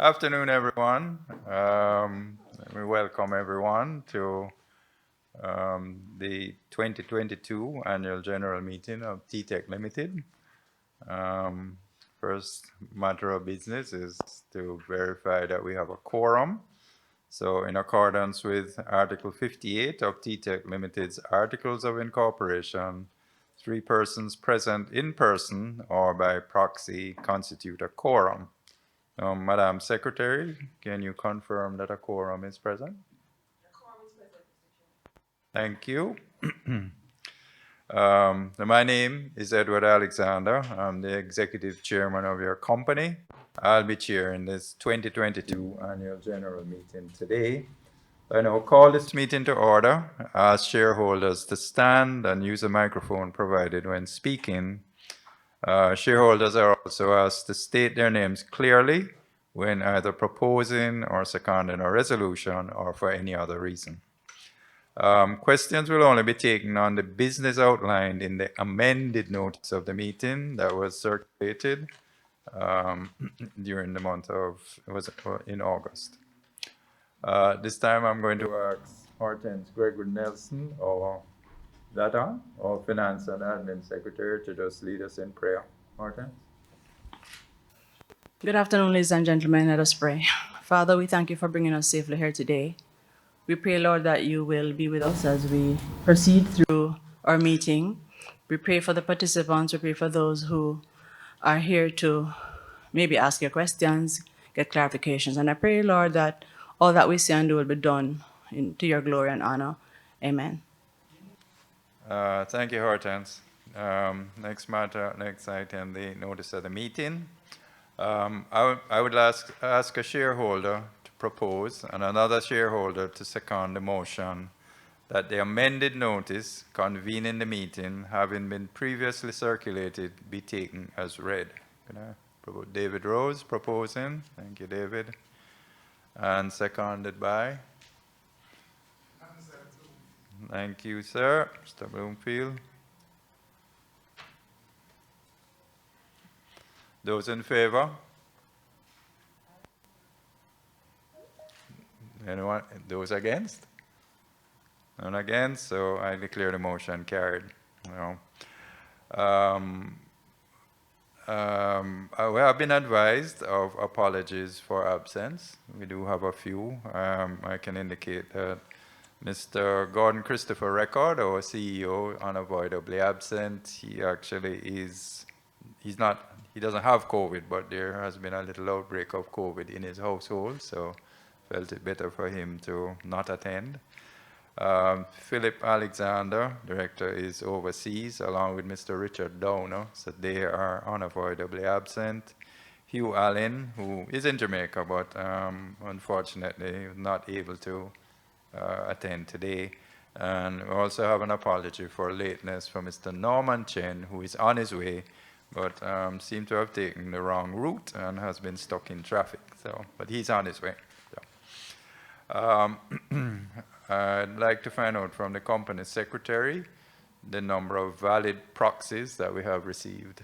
Afternoon, everyone. We welcome everyone to the 2022 Annual General Meeting of tTech Limited. First matter of business is to verify that we have a quorum. So in accordance with Article 58 of tTech Limited's Articles of Incorporation, 3 persons present in person or by proxy constitute a quorum. Madam Secretary, can you confirm that a quorum is present? A quorum is present, Mr. Chair. Thank you. My name is Edward Alexander. I'm the Executive Chairman of your company. I'll be chairing this 2022 Annual General Meeting today. I now call this meeting to order. Ask shareholders to stand and use the microphone provided when speaking. Shareholders are also asked to state their names clearly when either proposing or seconding a resolution or for any other reason. Questions will only be taken on the business outlined in the amended notice of the meeting that was circulated during the month of, in August. This time I'm going to ask Hortense Gregory Nelson, our Finance and Admin Secretary, to just lead us in prayer. Hortense? Good afternoon, ladies and gentlemen. Let us pray. Father, we thank you for bringing us safely here today. We pray, Lord, that you will be with us as we proceed through our meeting. We pray for the participants. We pray for those who are here to maybe ask your questions, get clarifications. And I pray, Lord, that all that we say and do will be done to your glory and honor. Amen. Thank you, Hortense. Next item, the notice of the meeting. I would ask a shareholder to propose and another shareholder to second the motion that the amended notice convening the meeting, having been previously circulated, be taken as read. David Rose proposing. Thank you, David. And seconded by? Thank you, sir. Mr. Bloomfield. Those in favor? Anyone? Those against? None against, so I declare the motion carried. We have been advised of apologies for absence. We do have a few. I can indicate that Mr. Gordon Christopher Record, our CEO, unavoidably absent. He actually he doesn't have COVID, but there has been a little outbreak of COVID in his household, so felt it better for him to not attend. Philip Alexander, director, is overseas, along with Mr. Richard Downer, so they are unavoidably absent. Hugh Allen, who is in Jamaica, but unfortunately not able to attend today. And we also have an apology for lateness from Mr. Norman Chen, who is on his way, but seemed to have taken the wrong route and has been stuck in traffic. But he's on his way. I'd like to find out from the company secretary the number of valid proxies that we have received.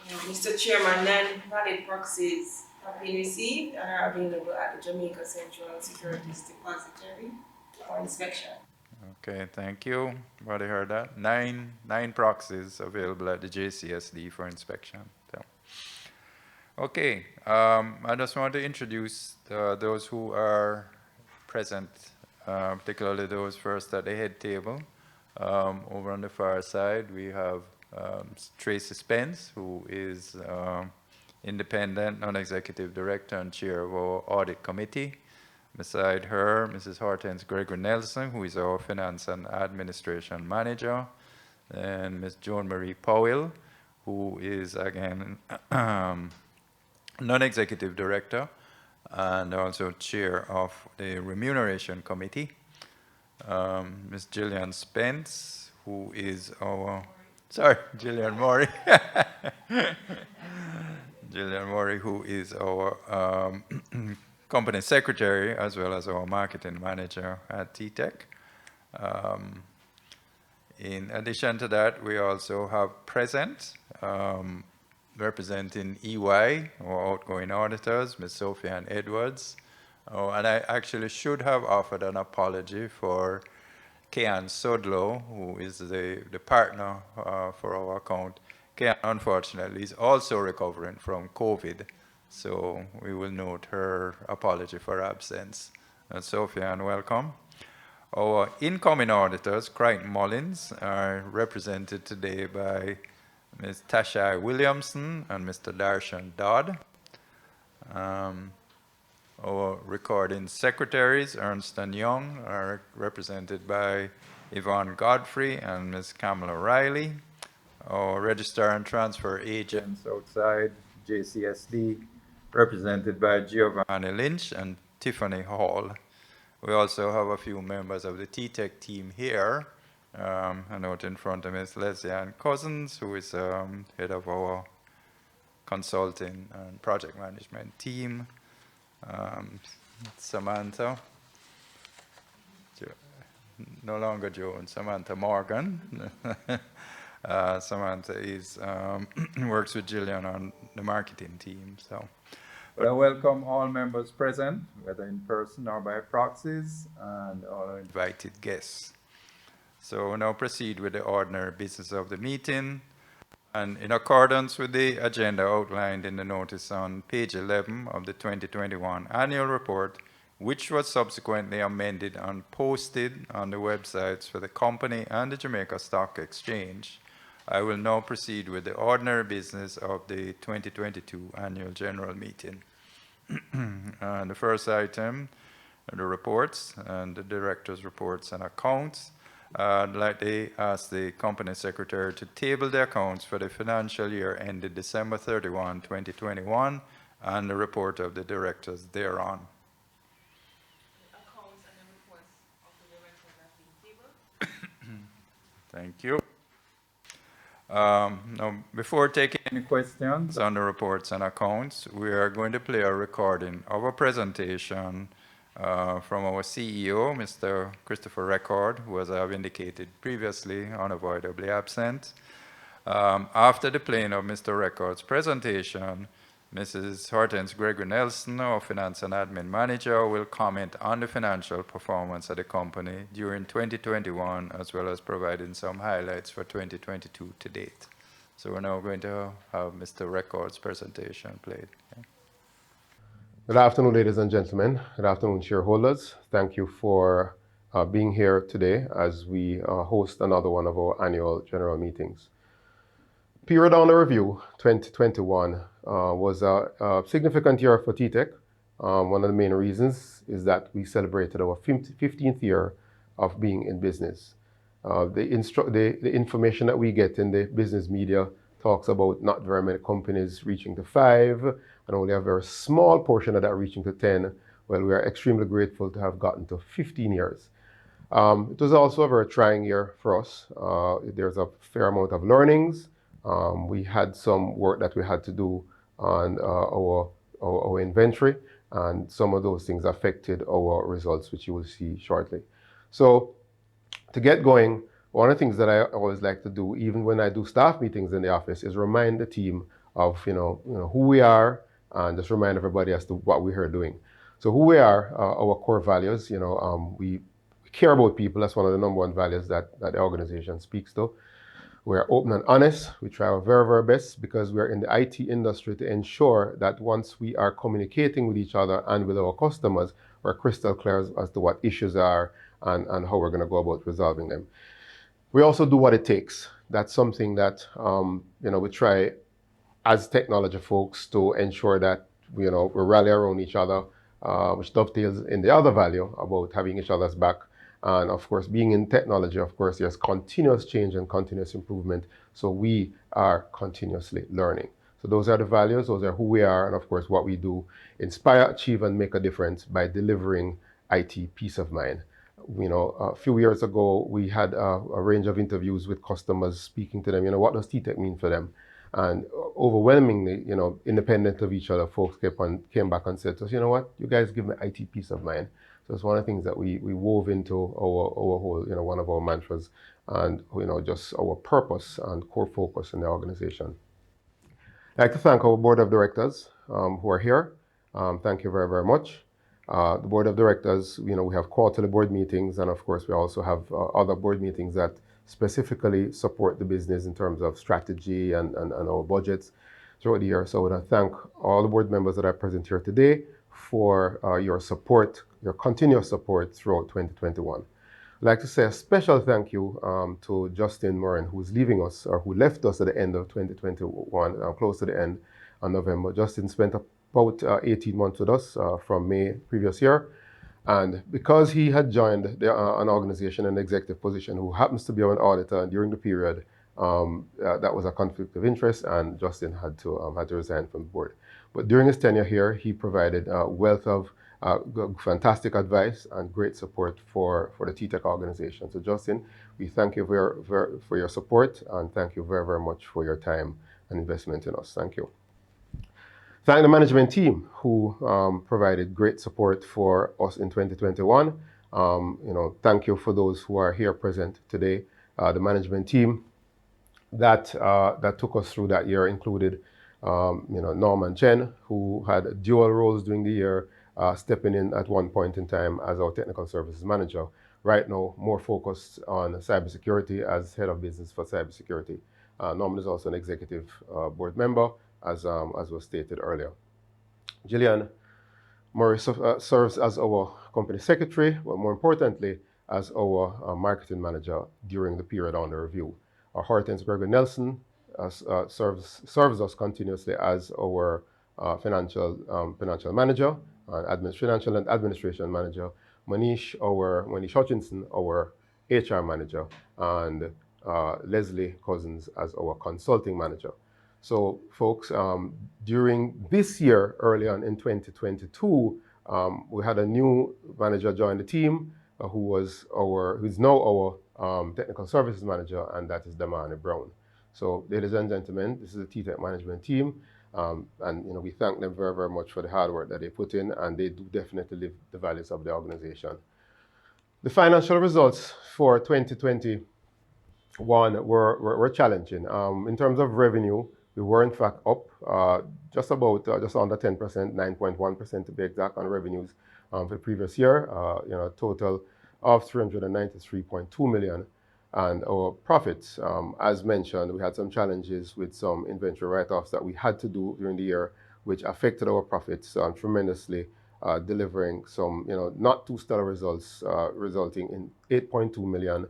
Mr. Chairman, 9 valid proxies have been received and are available at the Jamaica Central Securities Depository for inspection. Okay, thank you. Everybody heard that? Nine proxies available at the JCSD for inspection. Okay, I just want to introduce those who are present, particularly those first at the head table. Over on the far side, we have Tracy Spence, who is independent, non-executive director and chair of our audit committee. Beside her, Mrs. Hortense Gregory Nelson, who is our finance and administration manager, and Ms. Joan Marie Powell, who is again non-executive director and also chair of the remuneration committee. Ms. Gillian Spence, who is our, Gillian Murray. Gillian Murray, who is our company secretary as well as our marketing manager at tTech. In addition to that, we also have present representing EY, our outgoing auditors, Ms. Sophie-Ann Edwards. Oh, and I actually should have offered an apology for Kean Sodlow, who is the partner for our account. Kean, unfortunately, is also recovering from COVID, so we will note her apology for absence. Sophie-Ann, welcome. Our incoming auditors, Crichton Mullins, are represented today by Ms. Tasha Williamson and Mr. Darshan Dodd. Our recording secretaries, Ernst & Young, are represented by Yvonne Godfrey and Ms. Kamala Riley. Our registrar and transfer agents outside, JCSD, represented by Giovanni Lynch and Tiffany Hall. We also have a few members of the tTech team here. I note in front of me is Leslie Ann Cousins, who is head of our consulting and project management team. Samantha, no longer Joan, Samantha Morgan. Samantha is works with Jillian on the marketing team. So, but I welcome all members present, whether in person or by proxies, and all invited guests. So we'll now proceed with the ordinary business of the meeting. And in accordance with the agenda outlined in the notice on page 11 of the 2021 annual report, which was subsequently amended and posted on the websites for the company and the Jamaica Stock Exchange, I will now proceed with the ordinary business of the 2022 annual general meeting. And the first item, the reports and the director's reports and accounts. I'd like to ask the company secretary to table the accounts for the financial year ended December 31, 2021, and the report of the directors thereon. Accounts and the reports of the directors have been tabled. Thank you. Now, before taking any questions on the reports and accounts, we are going to play a recording of a presentation from our CEO, Mr. Christopher Record, who, as I have indicated previously, unavoidably absent. After the playing of Mr. Record's presentation, Mrs. Hortense Gregory Nelson, our Finance and Admin Manager, will comment on the financial performance of the company during 2021, as well as providing some highlights for 2022 to date. So we're now going to have Mr. Record's presentation played. Okay. Good afternoon, ladies and gentlemen. Good afternoon, shareholders. Thank you for being here today as we host another one of our annual general meetings. Period on the review, 2021 was a significant year for tTech. One of the main reasons is that we celebrated our 15th year of being in business. The information that we get in the business media talks about not very many companies reaching to 5 and only a very small portion of that reaching to 10. Well, we are extremely grateful to have gotten to 15 years. It was also a very trying year for us. There's a fair amount of learnings. We had some work that we had to do on our inventory, and some of those things affected our results, which you will see shortly. So to get going, one of the things that I always like to do, even when I do staff meetings in the office, is remind the team of who we are, and just remind everybody as to what we're here doing. So who we are, our core values, we care about people. That's one of the number one values that the organization speaks to. We're open and honest. We try our very, very best because we're in the IT industry to ensure that once we are communicating with each other and with our customers, we're crystal clear as to what issues are and how we're going to go about resolving them. We also do what it takes. That's something that we try as technology folks to ensure that we rally around each other, which dovetails in the other value about having each other's back. And of course, being in technology, of course, there's continuous change and continuous improvement. So we are continuously learning. So those are the values, those are who we are, and of course, what we do: inspire, achieve, and make a difference by delivering IT peace of mind. A few years ago, we had a range of interviews with customers, speaking to them, what does tTech mean for them? And overwhelmingly, independent of each other, folks came back and said to us, you know what, you guys give me IT peace of mind. So it's one of the things that we wove into our whole, one of our mantras, and just our purpose and core focus in the organization. I'd like to thank our board of directors who are here. Thank you very, very much. The board of directors, we have quarterly board meetings, and of course, we also have other board meetings that specifically support the business in terms of strategy and our budgets throughout the year. So I want to thank all the board members that are present here today for your support, your continuous support throughout 2021. I'd like to say a special thank you to Justin Moran, who's leaving us, or who left us at the end of 2021, close to the end of November. Justin spent about 18 months with us from May previous year. And because he had joined an organization in an executive position who happens to be an auditor during the period, that was a conflict of interest, and Justin had to resign from the board. But during his tenure here, he provided a wealth of fantastic advice and great support for the tTech organization. So Justin, we thank you for your support, and thank you very, very much for your time and investment in us. Thank you. Thank the management team who provided great support for us in 2021. Thank you for those who are here present today. The management team that took us through that year included Norman Chen, who had dual roles during the year, stepping in at one point in time as our technical services manager. Right now, more focused on cybersecurity as head of business for cybersecurity. Norman is also an executive board member, as was stated earlier. Gillian Murray serves as our company secretary, but more importantly, as our marketing manager during the period under review. Hortense Gregory Nelson serves us continuously as our financial manager, financial and administration manager. Manish Hutchinson, our HR manager, and Leslie Cousins as our consulting manager. So, folks, during this year, early on in 2022, we had a new manager join the team, who's now our technical services manager, and that is Damani Brown. So, ladies and gentlemen, this is the tTech management team, and we thank them very, very much for the hard work that they put in, and they do definitely live the values of the organization. The financial results for 2021 were challenging. In terms of revenue, we were in fact up just under 10%, 9.1% to be exact, on revenues for the previous year. A total of $393.2 million. And our profits, as mentioned, we had some challenges with some inventory write-offs that we had to do during the year, which affected our profits tremendously, delivering some not too stellar results, resulting in $8.2 million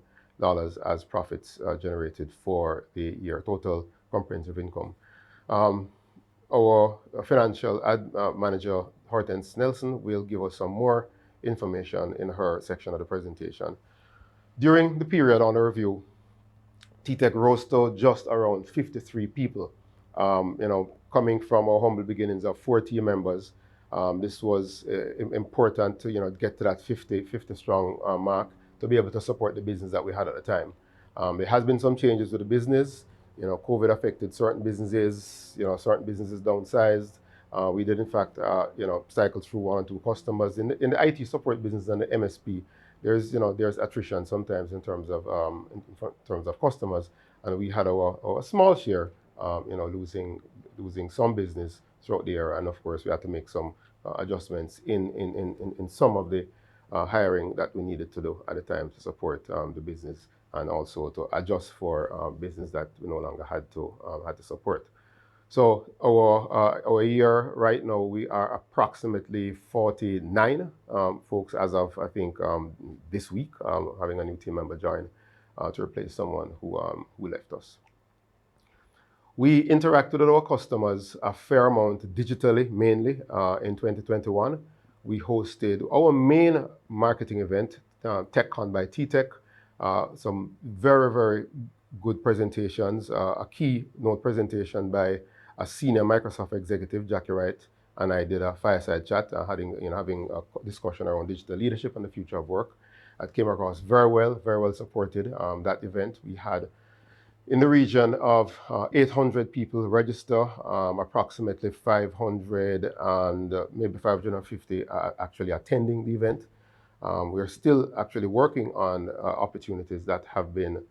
as profits generated for the year, total comprehensive income. Our financial manager, Hortense Nelson, will give us some more information in her section of the presentation. During the period under review, tTech rose to just around 53 people. Coming from our humble beginnings of 40 members, this was important to get to that 50 strong mark to be able to support the business that we had at the time. There has been some changes with the business. COVID affected certain businesses. Certain businesses downsized. We did in fact, cycle through one or two customers in the IT support business and the MSP. There's attrition sometimes in terms of customers, and we had our small share, losing some business throughout the year, and of course we had to make some adjustments in some of the hiring that we needed to do at the time to support the business, and also to adjust for business that we no longer had to support. So our year right now, we are approximately 49 folks as of, I think, this week, having a new team member join to replace someone who left us. We interacted with our customers a fair amount digitally, mainly in 2021. We hosted our main marketing event, TechCon by tTech. Some very, very good presentations. A keynote presentation by a senior Microsoft executive, Jackie Wright, and I did a fireside chat, having a discussion around digital leadership and the future of work. It came across very well supported. That event, we had in the region of 800 people register, approximately 500 and maybe 550 actually attending the event. We're still actually working on opportunities that have been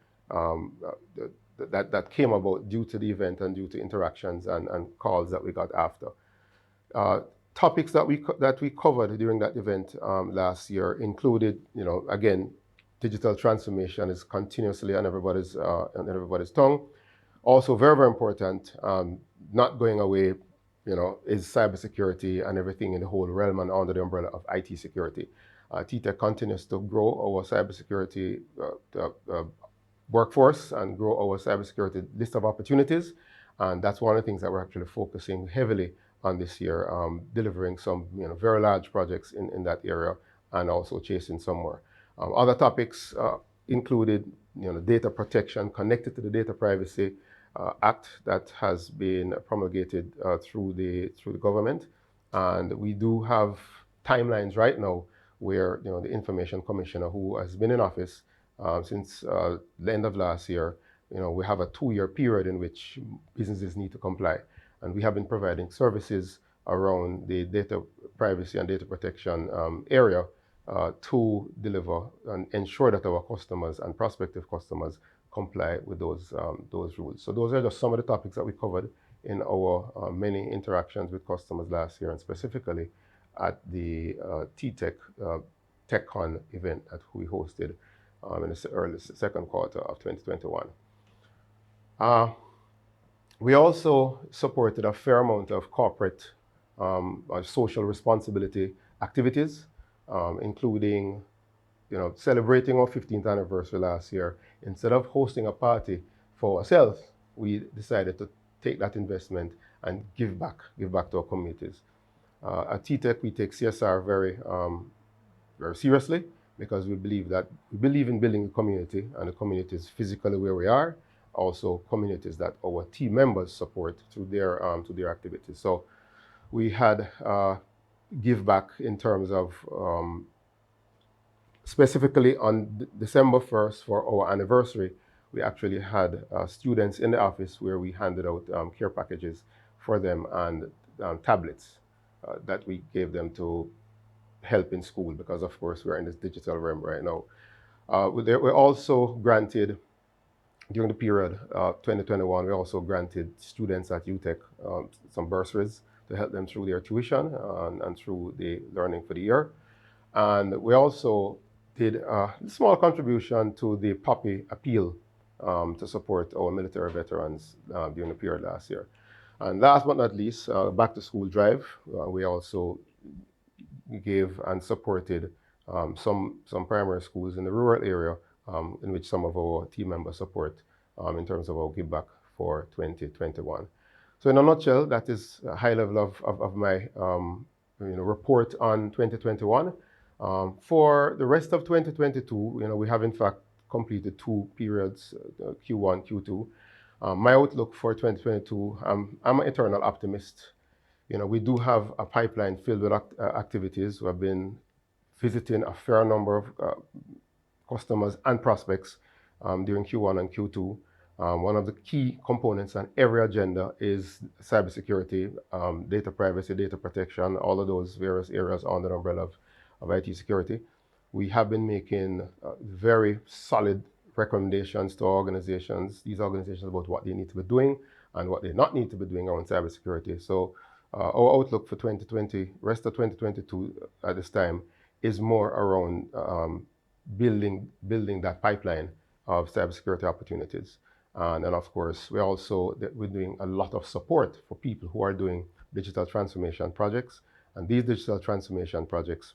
that came about due to the event and due to interactions and calls that we got after. Topics that we covered during that event last year included, again, digital transformation is continuously on everybody's tongue. Also, very, very important, not going away, is cybersecurity and everything in the whole realm and under the umbrella of IT security. tTech continues to grow our cybersecurity workforce and grow our cybersecurity list of opportunities. And that's one of the things that we're actually focusing heavily on this year, delivering some very large projects in that area and also chasing some more. Other topics included data protection connected to the Data Privacy Act that has been promulgated through the government. And we do have timelines right now where the Information Commissioner, who has been in office since the end of last year, we have a 2-year period in which businesses need to comply. And we have been providing services around the data privacy and data protection area to deliver and ensure that our customers and prospective customers comply with those rules. So those are just some of the topics that we covered in our many interactions with customers last year, and specifically at the tTech TechCon event that we hosted in the early second quarter of 2021. We also supported a fair amount of corporate social responsibility activities, including celebrating our 15th anniversary last year. Instead of hosting a party for ourselves, we decided to take that investment and give back to our communities. At tTech, we take CSR very seriously, because we believe in building a community, and the community is physically where we are, also communities that our team members support through their activities. So we had give back in terms of specifically on December 1st for our anniversary, we actually had students in the office where we handed out care packages for them and tablets that we gave them to help in school, because of course we're in this digital realm right now. We also granted, during the period 2021, we also granted students at UTech some bursaries to help them through their tuition and through the learning for the year. And we also did a small contribution to the Poppy Appeal to support our military veterans during the period last year. And last but not least, back to school drive, we also gave and supported some primary schools in the rural area in which some of our team members support in terms of our give back for 2021. So in a nutshell, that is a high level of my report on 2021. For the rest of 2022, we have in fact completed 2 periods, Q1, Q2. My outlook for 2022, I'm an eternal optimist. We do have a pipeline filled with activities. We have been visiting a fair number of customers and prospects during Q1 and Q2. One of the key components on every agenda is cybersecurity, data privacy, data protection, all of those various areas under the umbrella of IT security. We have been making very solid recommendations to these organizations about what they need to be doing and what they not need to be doing around cybersecurity. So our outlook for 2020, rest of 2022 at this time, is more around building that pipeline of cybersecurity opportunities. And of course, we're doing a lot of support for people who are doing digital transformation projects. And these digital transformation projects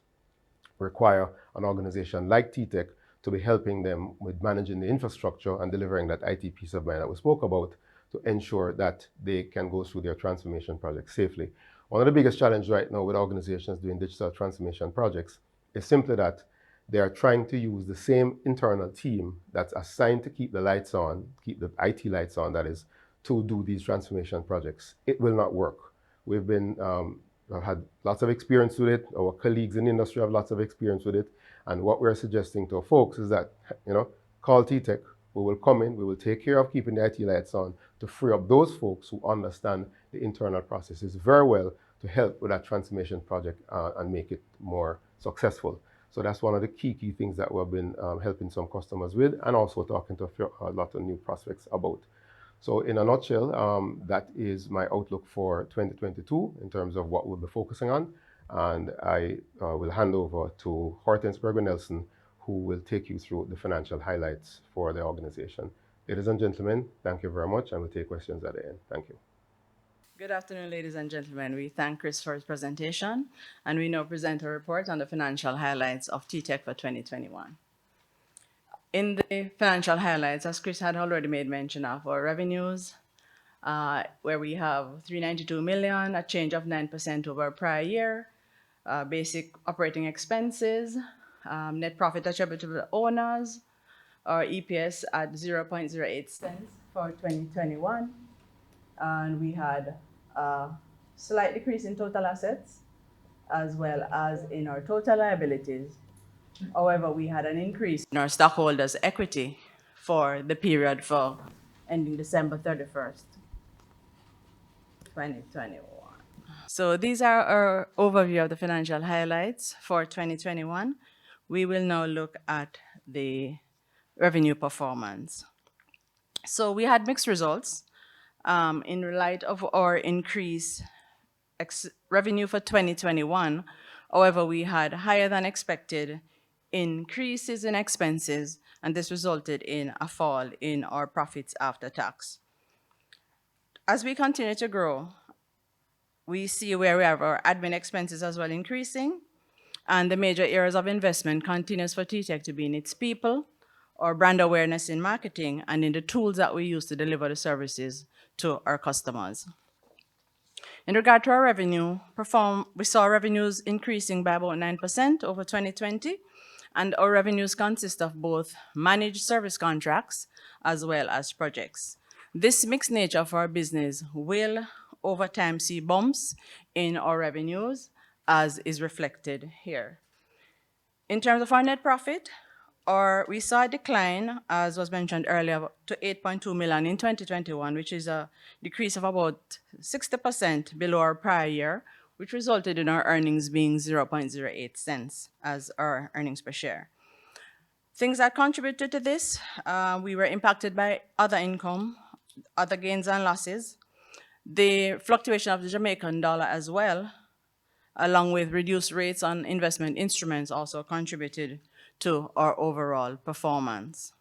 require an organization like tTech to be helping them with managing the infrastructure and delivering that IT peace of mind that we spoke about, to ensure that they can go through their transformation projects safely. One of the biggest challenges right now with organizations doing digital transformation projects is simply that they are trying to use the same internal team that's assigned to keep the lights on, keep the IT lights on, that is, to do these transformation projects. It will not work. We've had lots of experience with it. Our colleagues in the industry have lots of experience with it. And what we're suggesting to our folks is that, call tTech. We will come in, we will take care of keeping the IT lights on to free up those folks who understand the internal processes very well to help with that transformation project and make it more successful. So that's one of the key things that we've been helping some customers with, and also talking to a lot of new prospects about. So in a nutshell, that is my outlook for 2022 in terms of what we'll be focusing on. And I will hand over to Hortense Berger-Nelson, who will take you through the financial highlights for the organization. Ladies and gentlemen, thank you very much, and we'll take questions at the end. Thank you. Good afternoon, ladies and gentlemen. We thank Chris for his presentation, and we now present a report on the financial highlights of tTech for 2021. In the financial highlights, as Chris had already made mention of, our revenues, where we have 392 million, a change of 9% over prior year, basic operating expenses, net profit attributable to owners, our EPS at 0.08 cents for 2021. And we had a slight decrease in total assets as well as in our total liabilities. However, we had an increase in our stockholders' equity for the period for ending December 31st, 2021. So these are our overview of the financial highlights for 2021. We will now look at the revenue performance. So we had mixed results. In light of our increased revenue for 2021, however, we had higher than expected increases in expenses, and this resulted in a fall in our profits after tax. As we continue to grow, we see where we have our admin expenses as well increasing, and the major areas of investment continues for tTech to be in its people, our brand awareness in marketing, and in the tools that we use to deliver the services to our customers. In regard to our revenue, we saw revenues increasing by about 9% over 2020, and our revenues consist of both managed service contracts as well as projects. This mixed nature of our business will, over time, see bumps in our revenues, as is reflected here. In terms of our net profit, we saw a decline, as was mentioned earlier, to 8.2 million in 2021, which is a decrease of about 60% below our prior year, which resulted in our earnings being 0.08 cents as our earnings per share. Things that contributed to this, we were impacted by other income, other gains and losses, the fluctuation of the Jamaican dollar as well, along with reduced rates on investment instruments, also contributed to our overall performance.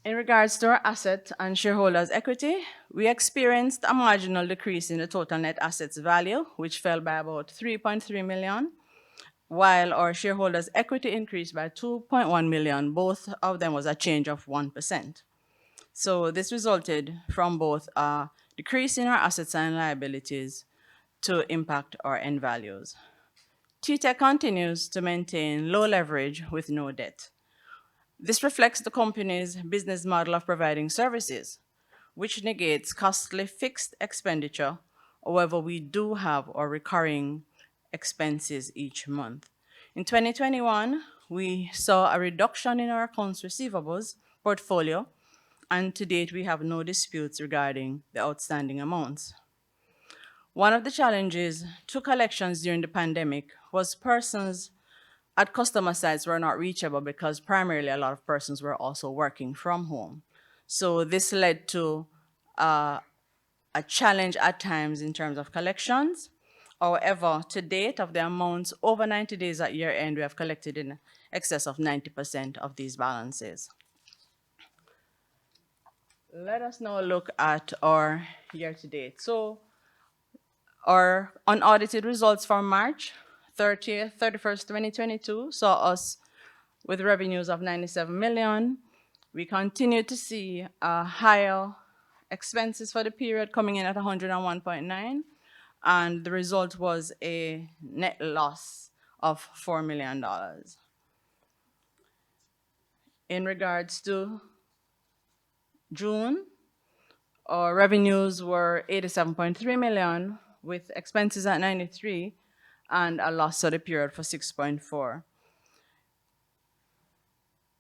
In regards to our asset and shareholders' equity, we experienced a marginal decrease in the total net assets value, which fell by about 3.3 million, while our shareholders' equity increased by 2.1 million. Both of them was a change of 1%. So this resulted from both a decrease in our assets and liabilities to impact our end values. tTech continues to maintain low leverage with no debt. This reflects the company's business model of providing services, which negates costly fixed expenditure. However, we do have our recurring expenses each month. In 2021, we saw a reduction in our accounts receivables portfolio, and to date, we have no disputes regarding the outstanding amounts. One of the challenges to collections during the pandemic was persons at customer sites were not reachable because primarily a lot of persons were also working from home. So this led to a challenge at times in terms of collections. However, to date, of the amounts over 90 days at year end, we have collected in excess of 90% of these balances. Let us now look at our year to date. So our unaudited results for March 31st, 2022 saw us with revenues of 97 million. We continue to see higher expenses for the period coming in at 101.9, and the result was a net loss of $4 million. In regards to June, our revenues were 87.3 million with expenses at 93 and a loss for the period for 6.4.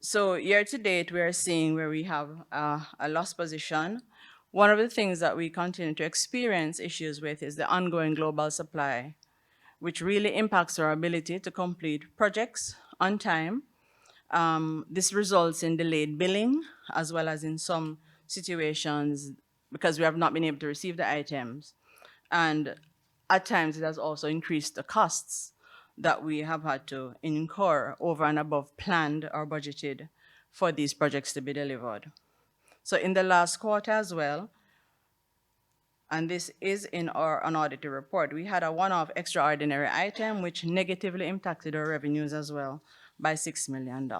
So year to date, we are seeing where we have a loss position. One of the things that we continue to experience issues with is the ongoing global supply, which really impacts our ability to complete projects on time This results in delayed billing, as well as in some situations, because we have not been able to receive the items. And at times, it has also increased the costs that we have had to incur over and above planned or budgeted for these projects to be delivered. So in the last quarter as well, and this is in our unaudited report, we had a one-off extraordinary item which negatively impacted our revenues as well by $6 million.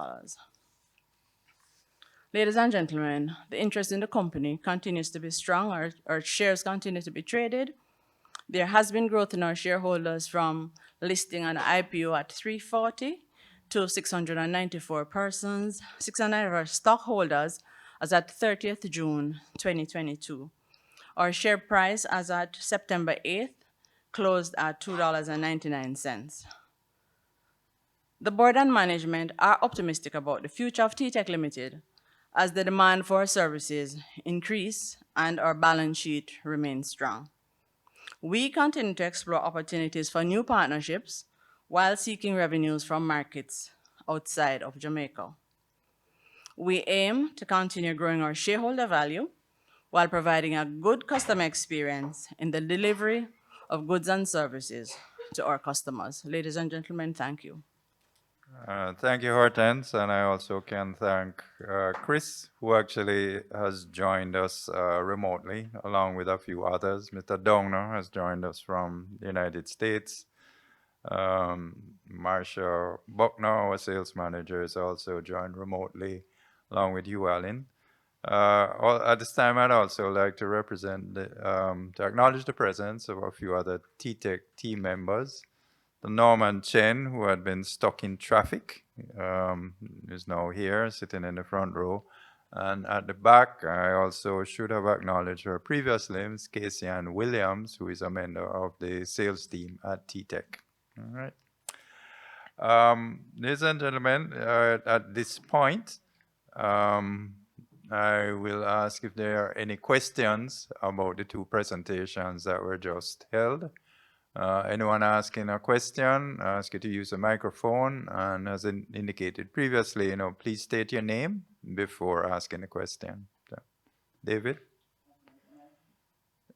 Ladies and gentlemen, the interest in the company continues to be strong. Our shares continue to be traded. There has been growth in our shareholders from listing an IPO at 340 to 694 persons, 694 stockholders as at 30th June 2022. Our share price as at September 8th closed at $2.99. The board and management are optimistic about the future of tTech Limited as the demand for our services increase and our balance sheet remains strong. We continue to explore opportunities for new partnerships while seeking revenues from markets outside of Jamaica. We aim to continue growing our shareholder value while providing a good customer experience in the delivery of goods and services to our customers. Ladies and gentlemen, thank you. Thank you, Hortense, and I also can thank Chris, who actually has joined us remotely, along with a few others. Mr. Downer has joined us from the United States. Marsha Buckner, our sales manager, is also joined remotely, along with you, Alan. At this time, I'd also like to to acknowledge the presence of a few other tTech team members. Norman Chen, who had been stuck in traffic, is now here, sitting in the front row. And at the back, I also should have acknowledged her previous names, Casey Ann Williams, who is a member of the sales team at tTech. All right. Ladies and gentlemen, at this point, I will ask if there are any questions about the two presentations that were just held. Anyone asking a question, ask you to use a microphone, and as indicated previously, please state your name before asking a question. So, David?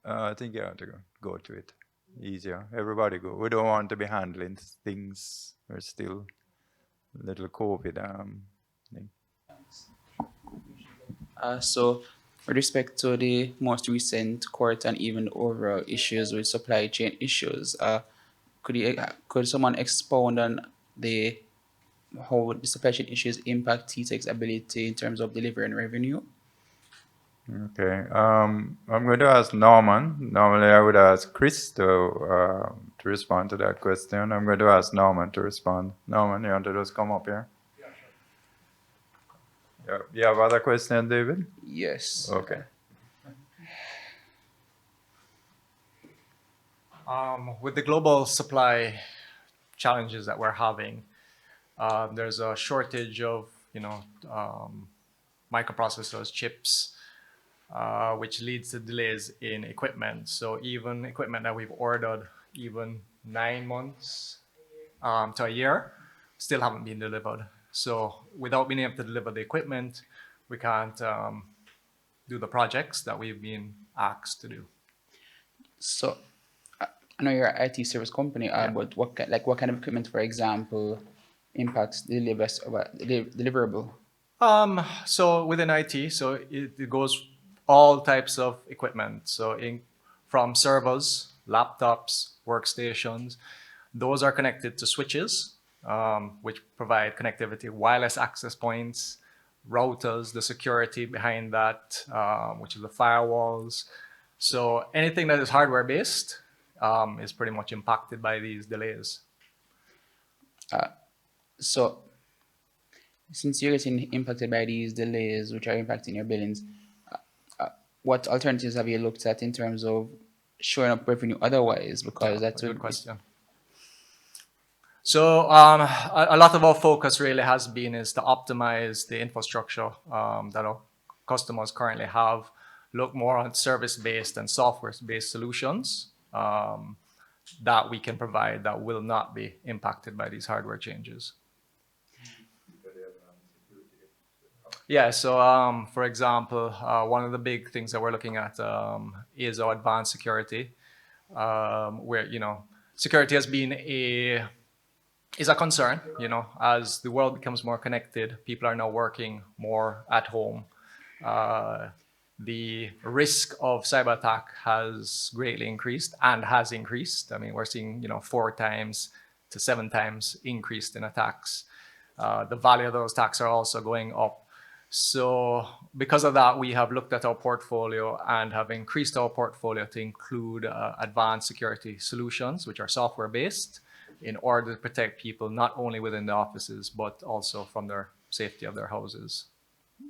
I think you have to go to it. Easier. Everybody go. We don't want to be handling things. There's still a little COVID thing. So, with respect to the most recent court and even overall issues with supply chain issues, could someone expound on how the supply chain issues impact tTech's ability in terms of delivering revenue? Okay. I'm going to ask Norman. Normally, I would ask Chris to respond to that question. I'm going to ask Norman to respond. Norman, you want to just come up here? You have other questions, David? Yes. Okay. With the global supply challenges that we're having, there's a shortage of, microprocessors, chips, which leads to delays in equipment. So even equipment that we've ordered even 9 months to a year still haven't been delivered. So without being able to deliver the equipment, we can't do the projects that we've been asked to do. So I know you're an IT service company, but what kind of equipment, for example, impacts the deliverable? So within IT, so it goes all types of equipment. So from servers, laptops, workstations, those are connected to switches, which provide connectivity, wireless access points, routers, the security behind that, which is the firewalls. So anything that is hardware based is pretty much impacted by these delays. So since you're getting impacted by these delays, which are impacting your billings, what alternatives have you looked at in terms of showing up revenue otherwise? Because that's a good question. So a lot of our focus really has been is to optimize the infrastructure that our customers currently have, look more on service-based and software-based solutions that we can provide that will not be impacted by these hardware changes. Yeah, so for example, one of the big things that we're looking at is our advanced security, where security has been is a concern. As the world becomes more connected, people are now working more at home. Uh, the risk of cyber attack has greatly increased and has increased. I mean, we're seeing 4 times to 7 times increased in attacks. The value of those attacks are also going up. So because of that, we have looked at our portfolio and have increased our portfolio to include advanced security solutions, which are software based, in order to protect people not only within the offices, but also from their safety of their houses.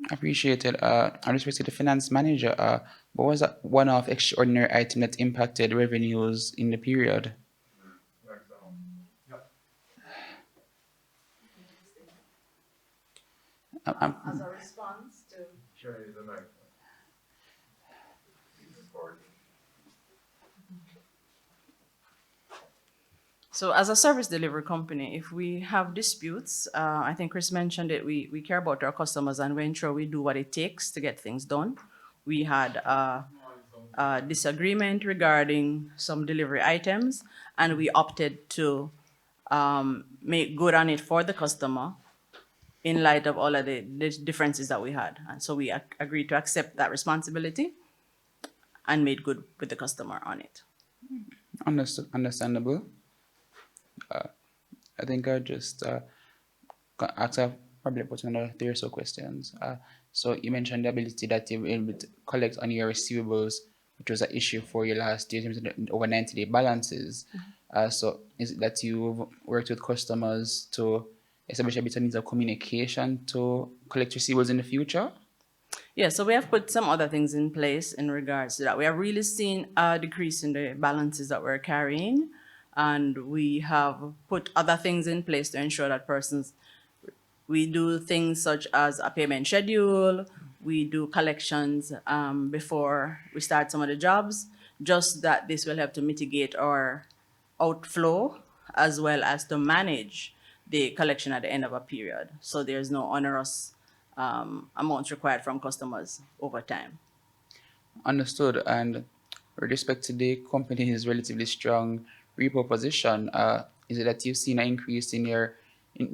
Appreciated. And respect to the finance manager, what was that one-off extraordinary item that impacted revenues in the period? As a response to. So as a service delivery company, if we have disputes, I think Chris mentioned it, we care about our customers and we ensure we do what it takes to get things done. We had a disagreement regarding some delivery items and we opted to make good on it for the customer in light of all of the differences that we had. And so we agreed to accept that responsibility and made good with the customer on it. Understandable. I think I just ask probably put another 3 or so questions. So you mentioned the ability that you were able to collect on your receivables, which was an issue for you last year in terms of the over 90-day balances. So is it that you've worked with customers to establish a better means of communication to collect receivables in the future? Yeah, so we have put some other things in place in regards to that. We have really seen a decrease in the balances that we're carrying, and we have put other things in place to ensure that we do things such as a payment schedule, we do collections before we start some of the jobs, just that this will help to mitigate our outflow as well as to manage the collection at the end of a period. So there's no onerous amounts required from customers over time. Understood. And with respect to the company's relatively strong repo position, is it that you've seen an increase in your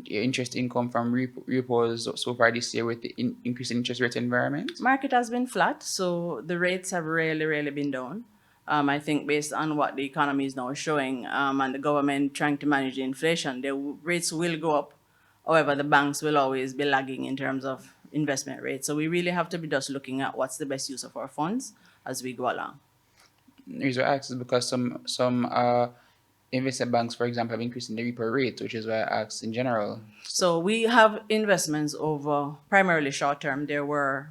interest income from repos so far this year with the increase in interest rate environment? Market has been flat, so the rates have really been down. I think based on what the economy is now showing and the government trying to manage the inflation, the rates will go up. However, the banks will always be lagging in terms of investment rates. So we really have to be just looking at what's the best use of our funds as we go along. The reason I ask is because some investment banks, for example, have increased in the repo rate, which is why I asked in general. So we have investments over primarily short term.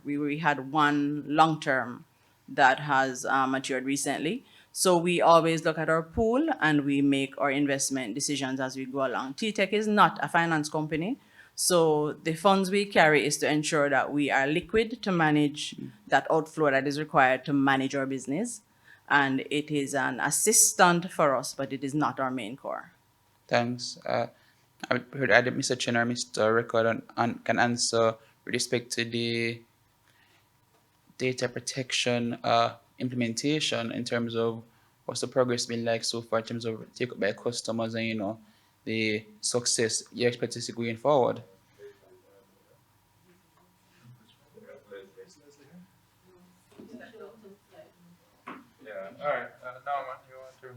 We had one long term that has matured recently. So we always look at our pool and we make our investment decisions as we go along. tTech is not a finance company. So the funds we carry is to ensure that we are liquid to manage that outflow that is required to manage our business. And it is an assistant for us, but it is not our main core. Thanks. I heard either Mr. Chen or Mr. Record can answer with respect to the data protection implementation in terms of what's the progress been like so far in terms of take up by customers and the success you expect to see going forward. Yeah, all right. Norman, you want to?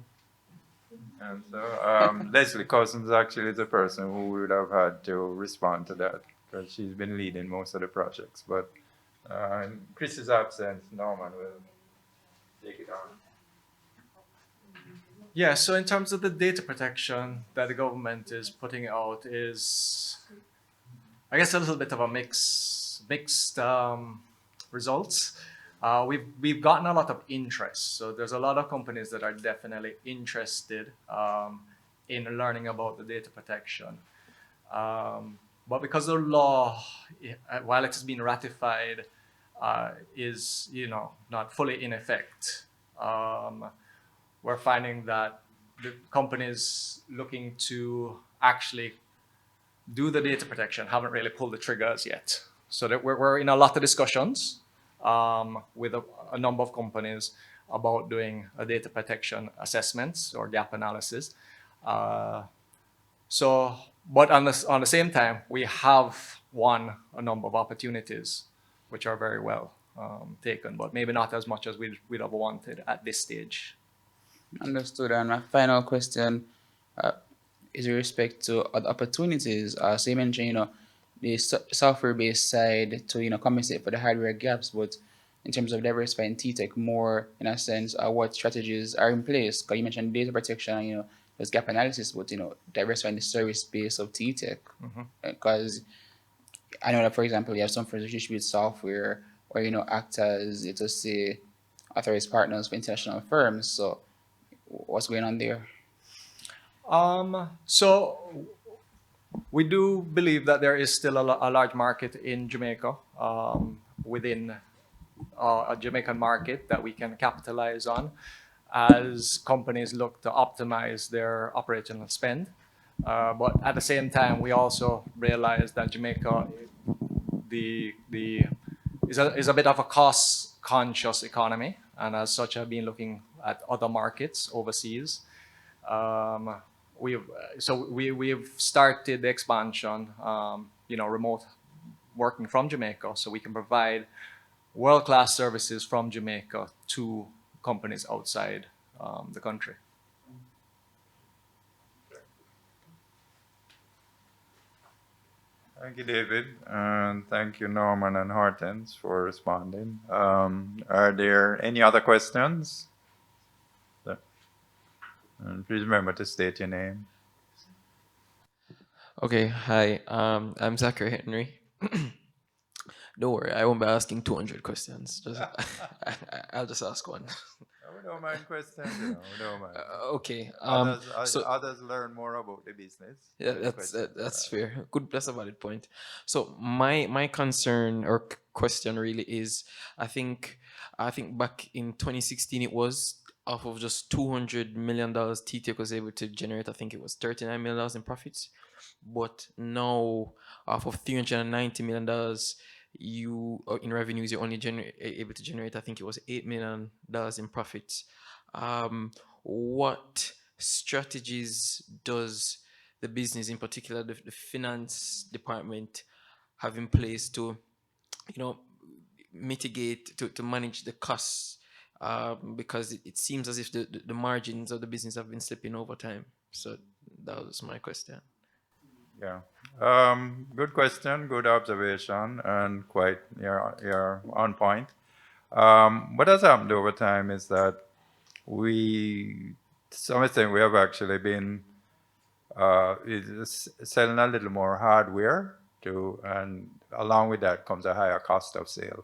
And so Leslie Cousins actually is the person who would have had to respond to that because she's been leading most of the projects. But in Chris's absence, Norman will take it on. Yeah, so in terms of the data protection that the government is putting out is, I guess, a little bit of a mixed results. We've gotten a lot of interest, so there's a lot of companies that are definitely interested in learning about the data protection. But because the law, while it has been ratified, is not fully in effect. We're finding that the companies looking to actually do the data protection haven't really pulled the triggers yet. So that we're in a lot of discussions with a number of companies about doing a data protection assessments or gap analysis. So, but on the same time, we have won a number of opportunities, which are very well taken, but maybe not as much as we'd have wanted at this stage. Understood. And my final question uh, is with respect to other opportunities. So you mentioned, the software-based side to, compensate for the hardware gaps, but in terms of diversifying tTech more, in a sense, what strategies are in place? Because you mentioned data protection, there's gap analysis, but, diversifying the service base of tTech. Because I know that, for example, you have some firms which distribute software or, act as, let us say, authorized partners for international firms. So what's going on there? So we do believe that there is still a large market in Jamaica within a Jamaican market that we can capitalize on as companies look to optimize their operational spend. But at the same time, we also realize that Jamaica the is a bit of a cost conscious economy, and as such, have been looking at other markets overseas. Um, we've started the expansion, remote working from Jamaica, so we can provide world-class services from Jamaica to companies outside the country. Thank you, David, and thank you, Norman and Hortense, for responding. Are there any other questions? And please remember to state your name. Okay, hi. I'm Zachary Henry. Don't worry, I won't be asking 200 questions. Just, I'll just ask one. We don't mind questions, we don't mind. Okay. Others learn more about the business. Yeah, with that's questions. that's fair. Good, that's a valid point. So my concern or question really is, I think back in 2016 it was off of just $200 million, tTech was able to generate. I think it was $39 million in profits, but now off of $390 million, in revenues you're only able to generate. I think it was $8 million in profits. What strategies does the business, in particular the finance department, have in place to, mitigate, to manage the costs, because it seems as if the margins of the business have been slipping over time. So that was my question. Yeah. Good question, good observation, and quite you're on point. What has happened over time is that to some extent, we have actually been selling a little more hardware and along with that comes a higher cost of sale.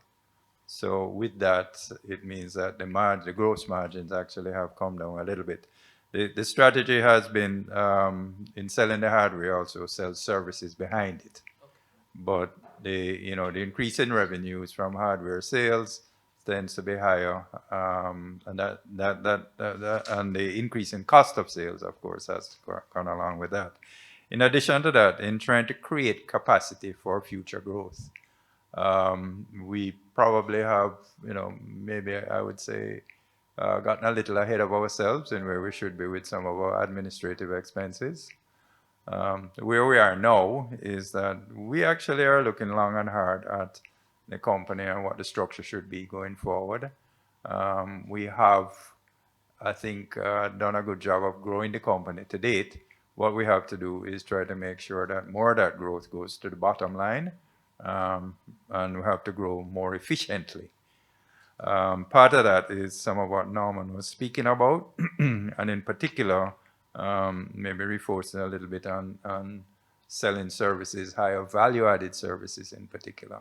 So with that, it means that the gross margins actually have come down a little bit. The strategy has been in selling the hardware, also sell services behind it. But the increase in revenues from hardware sales tends to be higher, and and the increase in cost of sales, of course, has gone along with that. In addition to that, in trying to create capacity for future growth, we probably have, maybe I would say, gotten a little ahead of ourselves in where we should be with some of our administrative expenses. Where we are now is that we actually are looking long and hard at the company and what the structure should be going forward. We have, I think, done a good job of growing the company to date. What we have to do is try to make sure that more of that growth goes to the bottom line, and we have to grow more efficiently. Part of that is some of what Norman was speaking about, and in particular, maybe reinforcing a little bit on selling services, higher value-added services in particular.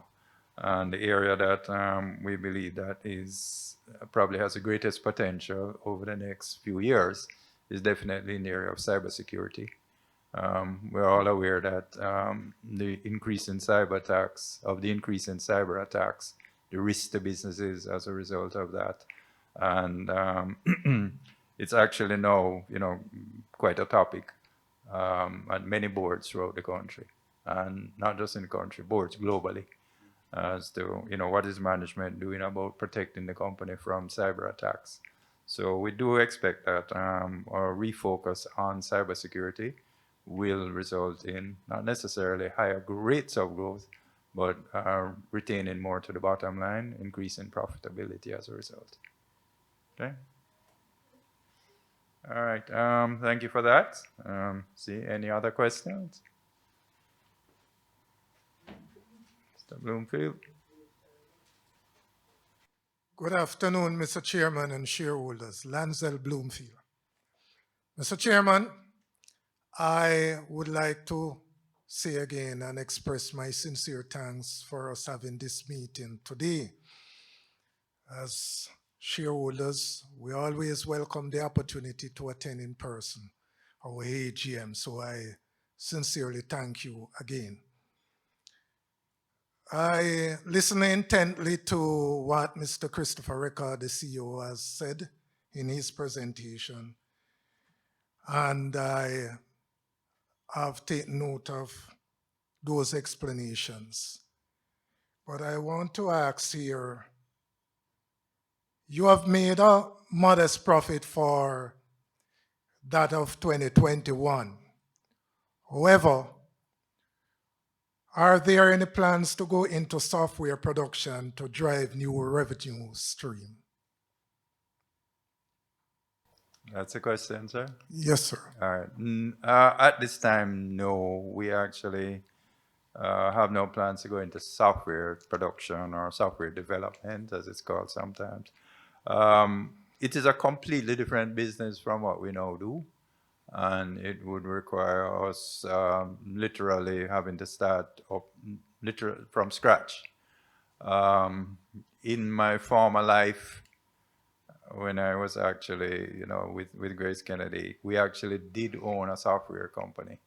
And the area that we believe that is probably has the greatest potential over the next few years is definitely in the area of cybersecurity. We're all aware that the increase in cyber attacks, the risk to businesses as a result of that, and it's actually now, quite a topic at many boards throughout the country, and not just in the country, boards globally. as to, what is management doing about protecting the company from cyber attacks. So we do expect that our refocus on cybersecurity will result in not necessarily higher rates of growth, but retaining more to the bottom line, increasing profitability as a result. Okay. All right. Thank you for that. See any other questions? Mr. Bloomfield. Good afternoon, Mr. Chairman and shareholders. Lancel Bloomfield. Mr. Chairman, I would like to say again and express my sincere thanks for us having this meeting today. As shareholders, we always welcome the opportunity to attend in person our AGM, so I sincerely thank you again. I listened intently to what Mr. Christopher Rickard, the CEO, has said in his presentation, and I have taken note of those explanations. But I want to ask here, you have made a modest profit for that of 2021. However, are there any plans to go into software production to drive new revenue stream? That's a question, sir? Yes, sir. All right. At this time, no. We actually have no plans to go into software production or software development, as it's called sometimes. It is a completely different business from what we now do, and it would require us literally having to start up from scratch. In my former life, when I was actually, with Grace Kennedy, we actually did own a software company,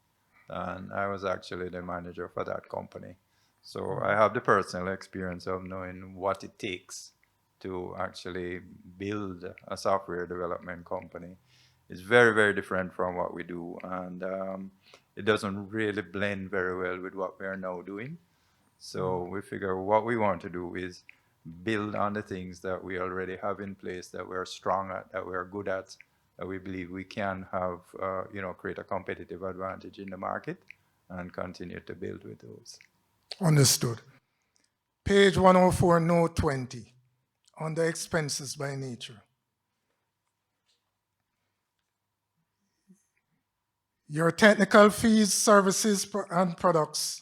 and I was actually the manager for that company. So I have the personal experience of knowing what it takes to actually build a software development company. It's very, very different from what we do, and it doesn't really blend very well with what we are now doing. So we figure what we want to do is build on the things that we already have in place, that we're strong at, that we're good at, that we believe we can have, create a competitive advantage in the market and continue to build with those. Understood. Page 104, note 20, on the expenses by nature. Your technical fees, services, and products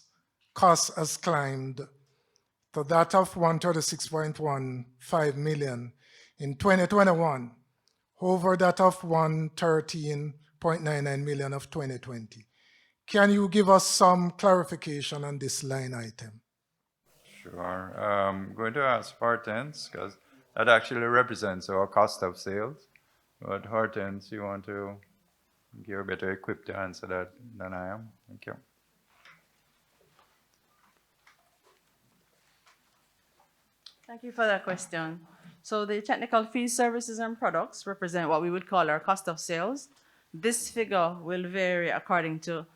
cost has climbed to that of 136.15 million in 2021, over that of 113.99 million of 2020. Can you give us some clarification on this line item? Sure. I'm going to ask Hortense, because that actually represents our cost of sales. But Hortense, you want to, you're better equipped to answer that than I am. Thank you. Thank you for that question. So the technical fees, services, and products represent what we would call our cost of sales. This figure will vary according to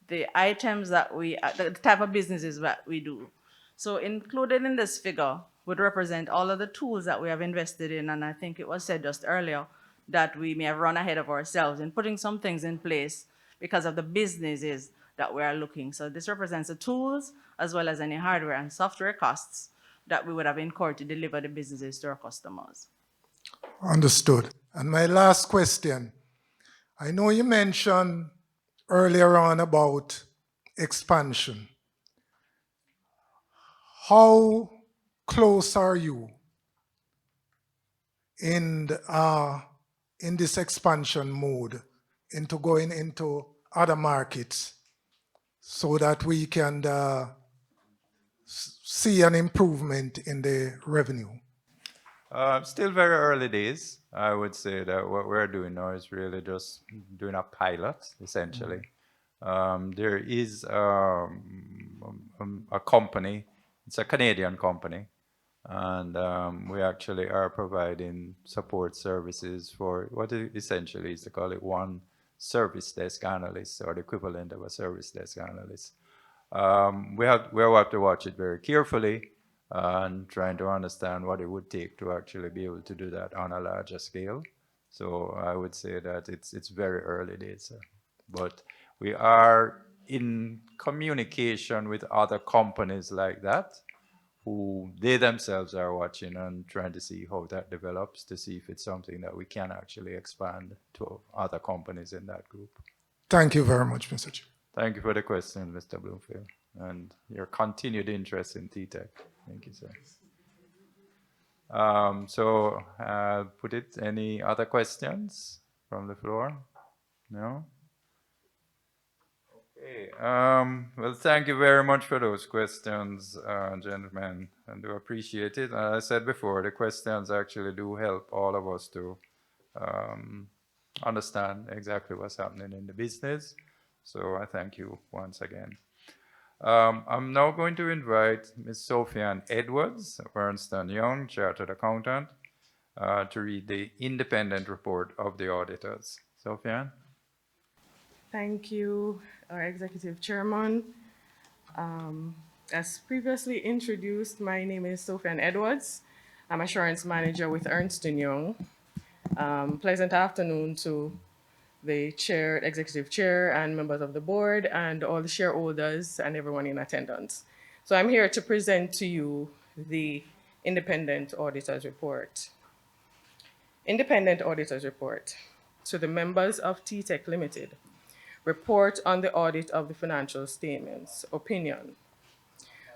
the items that the type of businesses that we do. So included in this figure would represent all of the tools that we have invested in, and I think it was said just earlier that we may have run ahead of ourselves in putting some things in place because of the businesses that we are looking. So this represents the tools as well as any hardware and software costs that we would have incurred to deliver the businesses to our customers. Understood. And my last question, I know you mentioned earlier on about expansion. How close are you in this expansion mode into going into other markets so that we can see an improvement in the revenue? Still very early days. I would say that what we're doing now is really just doing a pilot, essentially. There is a company, it's a Canadian company, and we actually are providing support services for what essentially is to call it one service desk analyst, or the equivalent of a service desk analyst. We have to watch it very carefully. and trying to understand what it would take to actually be able to do that on a larger scale. So I would say that it's very early days, sir. But we are in communication with other companies like that who they themselves are watching and trying to see how that develops to see if it's something that we can actually expand to other companies in that group. Thank you very much, Mr. Chair. Thank you for the question, Mr. Bloomfield, and your continued interest in tTech. Thank you, sir. So I'll put it. Any other questions from the floor? No? Okay. Well, thank you very much for those questions, gentlemen. I do appreciate it. As I said before, the questions actually do help all of us to understand exactly what's happening in the business. So I thank you once again. I'm now going to invite Ms. Sophianne Edwards of Ernst & Young, Chartered Accountant, to read the independent report of the auditors. Sophianne? Thank you, our Executive Chairman. As previously introduced, my name is Sophianne Edwards. I'm Assurance Manager with Ernst & Young. Pleasant afternoon to the Chair, Executive Chair, and members of the board, and all the shareholders and everyone in attendance. So I'm here to present to you the Independent Auditor's Report. Independent Auditor's Report to the members of tTech Limited. Report on the audit of the financial statements. Opinion.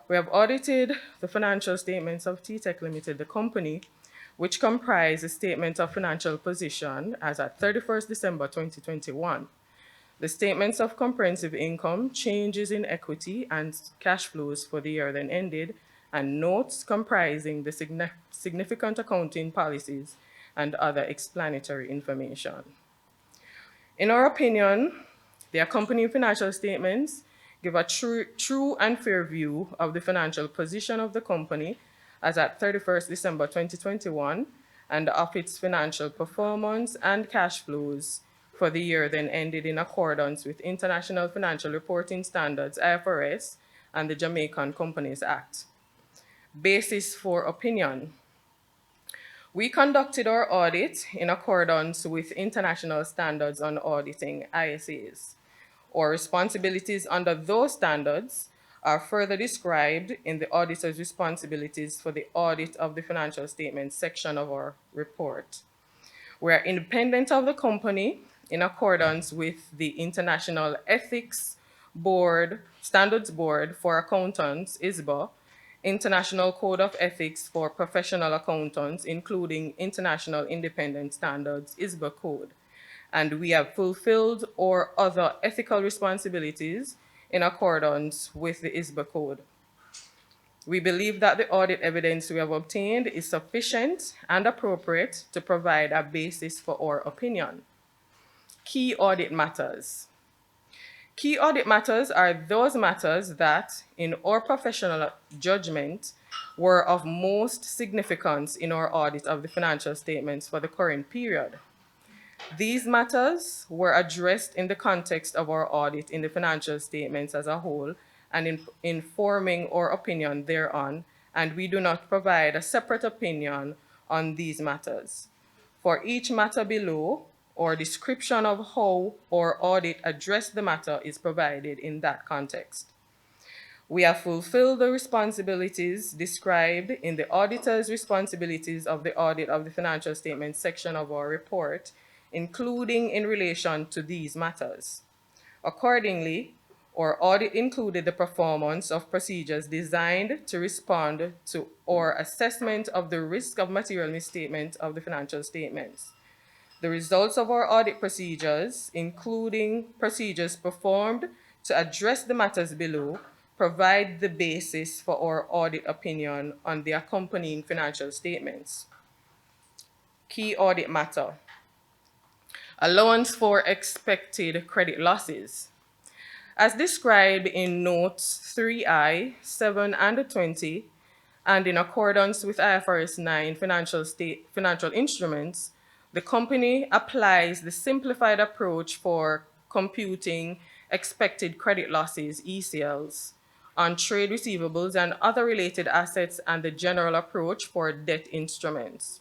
We have audited the financial statements of tTech Limited, the company, which comprise a statement of financial position as at 31st December 2021. The statements of comprehensive income, changes in equity, and cash flows for the year then ended, and notes comprising the significant accounting policies and other explanatory information. In our opinion, the accompanying financial statements give a true and fair view of the financial position of the company as at 31st December 2021 and of its financial performance and cash flows for the year then ended in accordance with International Financial Reporting Standards, IFRS, and the Jamaican Companies Act. Basis for opinion. We conducted our audit in accordance with international standards on auditing, ISAs. Our responsibilities under those standards are further described in the auditor's responsibilities for the audit of the financial statements section of our report. We are independent of the company in accordance with the International Ethics Board, Standards Board for Accountants, ISBA, International Code of Ethics for Professional Accountants, including International Independent Standards, ISBA Code. And we have fulfilled our other ethical responsibilities in accordance with the ISBA Code. We believe that the audit evidence we have obtained is sufficient and appropriate to provide a basis for our opinion. Key audit matters. Key audit matters are those matters that, in our professional judgment, were of most significance in our audit of the financial statements for the current period. These matters were addressed in the context of our audit in the financial statements as a whole and in informing our opinion thereon, and we do not provide a separate opinion on these matters. For each matter below, or description of how our audit addressed the matter is provided in that context. We have fulfilled the responsibilities described in the auditor's responsibilities of the audit of the financial statements section of our report, including in relation to these matters. Accordingly, our audit included the performance of procedures designed to respond to our assessment of the risk of material misstatement of the financial statements. The results of our audit procedures, including procedures performed to address the matters below, provide the basis for our audit opinion on the accompanying financial statements. Key audit matter. Allowance for expected credit losses. As described in notes 3I, 7, and 20, and in accordance with IFRS 9 financial instruments, the company applies the simplified approach for computing expected credit losses, ECLs, on trade receivables and other related assets and the general approach for debt instruments.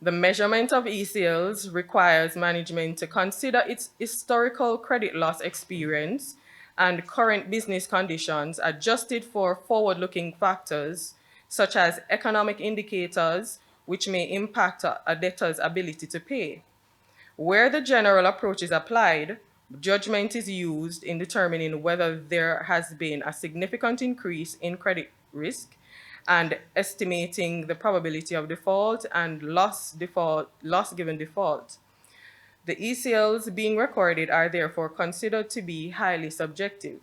The measurement of ECLs requires management to consider its historical credit loss experience and current business conditions adjusted for forward-looking factors such as economic indicators which may impact a debtor's ability to pay. Where the general approach is applied, judgment is used in determining whether there has been a significant increase in credit risk and estimating the probability of default and loss given default. The ECLs being recorded are therefore considered to be highly subjective.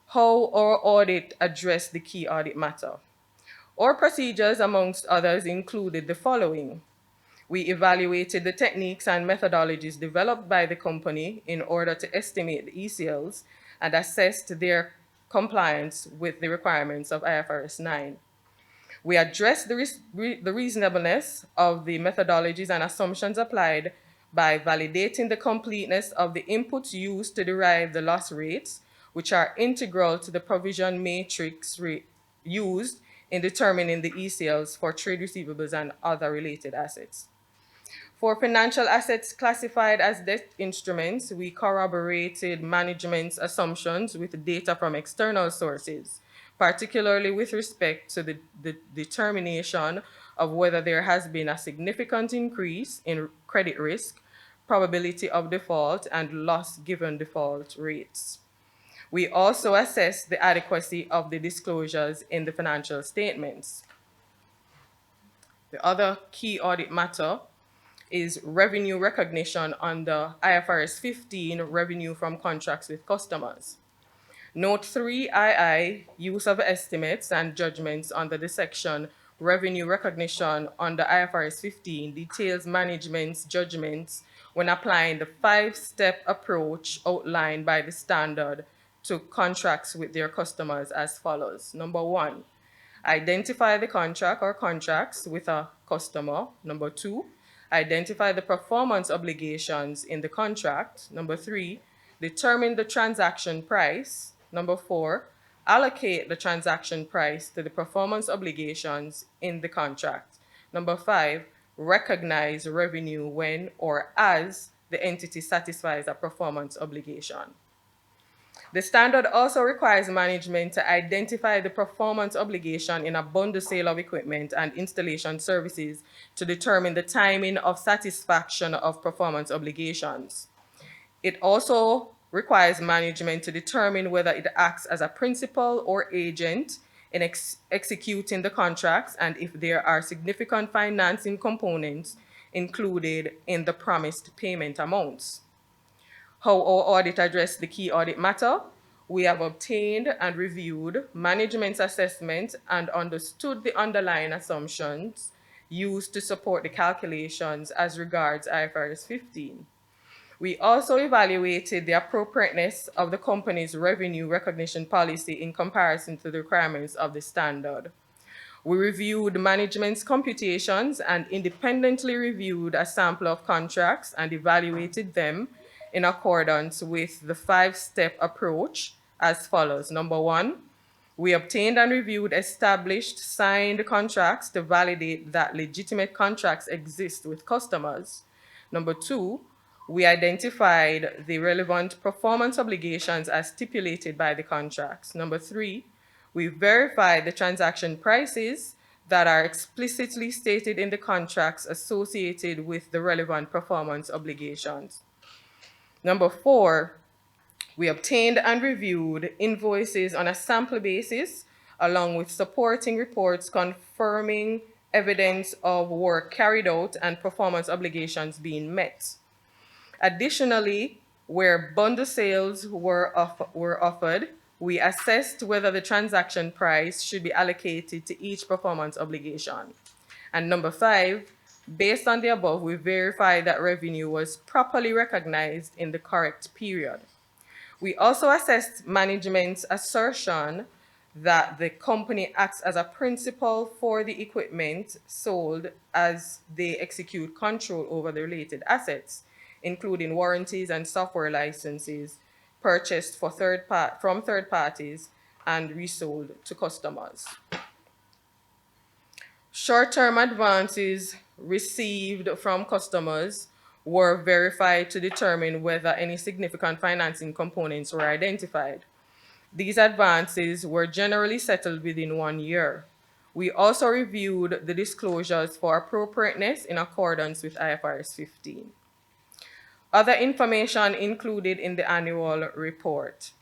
How our audit addressed the key audit matter. Our procedures, amongst others, included the following. We evaluated the techniques and methodologies developed by the company in order to estimate the ECLs and assessed their compliance with the requirements of IFRS 9. We addressed the reasonableness of the methodologies and assumptions applied by validating the completeness of the inputs used to derive the loss rates, which are integral to the provision matrix used in determining the ECLs for trade receivables and other related assets. For financial assets classified as debt instruments, we corroborated management's assumptions with data from external sources, particularly with respect to the determination of whether there has been a significant increase in credit risk, probability of default, and loss given default rates. We also assessed the adequacy of the disclosures in the financial statements. The other key audit matter is revenue recognition under IFRS 15, revenue from contracts with customers. Note 3II, use of estimates and judgments under the section revenue recognition under IFRS 15 details management's judgments when applying the 5-step approach outlined by the standard to contracts with their customers as follows. Number 1, identify the contract or contracts with a customer. Number 2, identify the performance obligations in the contract. Number 3, determine the transaction price. Number 4, allocate the transaction price to the performance obligations in the contract. Number 5, recognize revenue when or as the entity satisfies a performance obligation. The standard also requires management to identify the performance obligation in a bundle sale of equipment and installation services to determine the timing of satisfaction of performance obligations. It also requires management to determine whether it acts as a principal or agent in executing the contracts and if there are significant financing components included in the promised payment amounts. How our audit addressed the key audit matter. We have obtained and reviewed management's assessment and understood the underlying assumptions used to support the calculations as regards IFRS 15. We also evaluated the appropriateness of the company's revenue recognition policy in comparison to the requirements of the standard. We reviewed management's computations and independently reviewed a sample of contracts and evaluated them in accordance with the 5-step approach as follows. Number 1, we obtained and reviewed established signed contracts to validate that legitimate contracts exist with customers. Number 2, we identified the relevant performance obligations as stipulated by the contracts. Number 3, we verified the transaction prices that are explicitly stated in the contracts associated with the relevant performance obligations. Number 4, we obtained and reviewed invoices on a sample basis, along with supporting reports confirming evidence of work carried out and performance obligations being met. Additionally, where bundle sales were offered, we assessed whether the transaction price should be allocated to each performance obligation. And number 5, based on the above, we verified that revenue was properly recognized in the correct period. We also assessed management's assertion that the company acts as a principal for the equipment sold as they execute control over the related assets, including warranties and software licenses, purchased from third parties and resold to customers. Short-term advances received from customers were verified to determine whether any significant financing components were identified. These advances were generally settled within 1 year. We also reviewed the disclosures for appropriateness in accordance with IFRS 15. Other information included in the annual report.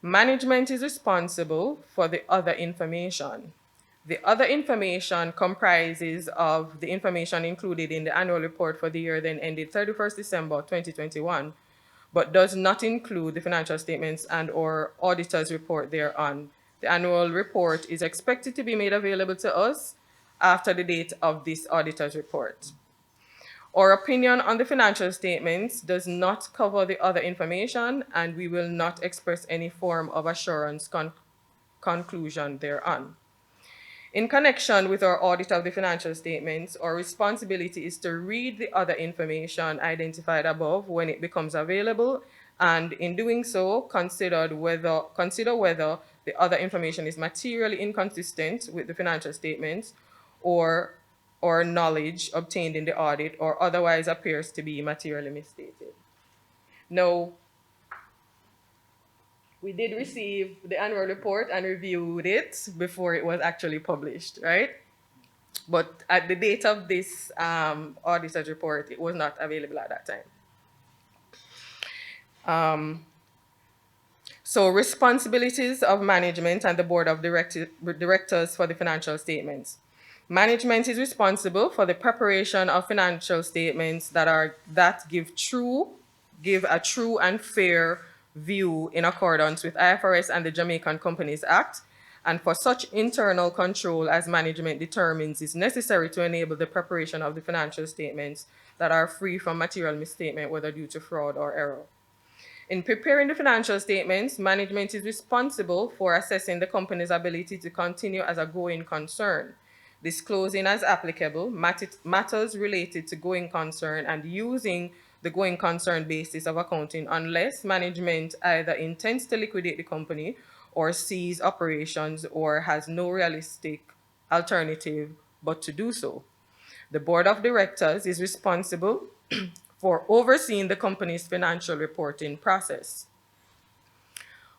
Management is responsible for the other information. The other information comprises of the information included in the annual report for the year then ended 31st December 2021, but does not include the financial statements and/or auditor's report thereon. The annual report is expected to be made available to us after the date of this auditor's report. Our opinion on the financial statements does not cover the other information, and we will not express any form of assurance conclusion thereon. In connection with our audit of the financial statements, our responsibility is to read the other information identified above when it becomes available, and in doing so, consider whether the other information is materially inconsistent with the financial statements or knowledge obtained in the audit or otherwise appears to be materially misstated. Now, we did receive the annual report and reviewed it before it was actually published, right? But at the date of this auditor's report, it was not available at that time. So responsibilities of management and the board of directors for the financial statements. Management is responsible for the preparation of financial statements that give a true and fair view in accordance with IFRS and the Jamaican Companies Act, and for such internal control as management determines is necessary to enable the preparation of the financial statements that are free from material misstatement, whether due to fraud or error. In preparing the financial statements, management is responsible for assessing the company's ability to continue as a going concern, disclosing as applicable matters related to going concern, and using the going concern basis of accounting unless management either intends to liquidate the company or cease operations or has no realistic alternative but to do so. The board of directors is responsible for overseeing the company's financial reporting process.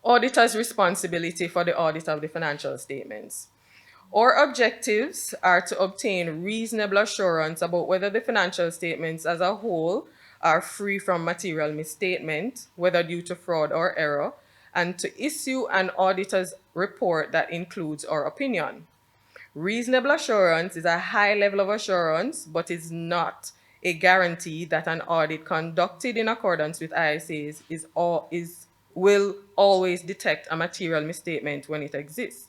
Auditor's responsibility for the audit of the financial statements. Our objectives are to obtain reasonable assurance about whether the financial statements as a whole are free from material misstatement, whether due to fraud or error, and to issue an auditor's report that includes our opinion. Reasonable assurance is a high level of assurance, but is not a guarantee that an audit conducted in accordance with ISAs will always detect a material misstatement when it exists.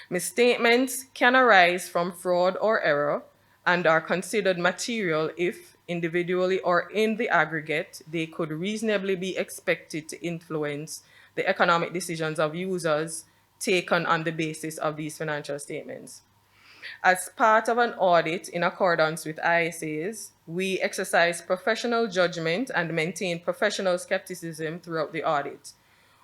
Misstatements can arise from fraud or error and are considered material if, individually or in the aggregate, they could reasonably be expected to influence the economic decisions of users taken on the basis of these financial statements. As part of an audit in accordance with ISAs, we exercise professional judgment and maintain professional skepticism throughout the audit.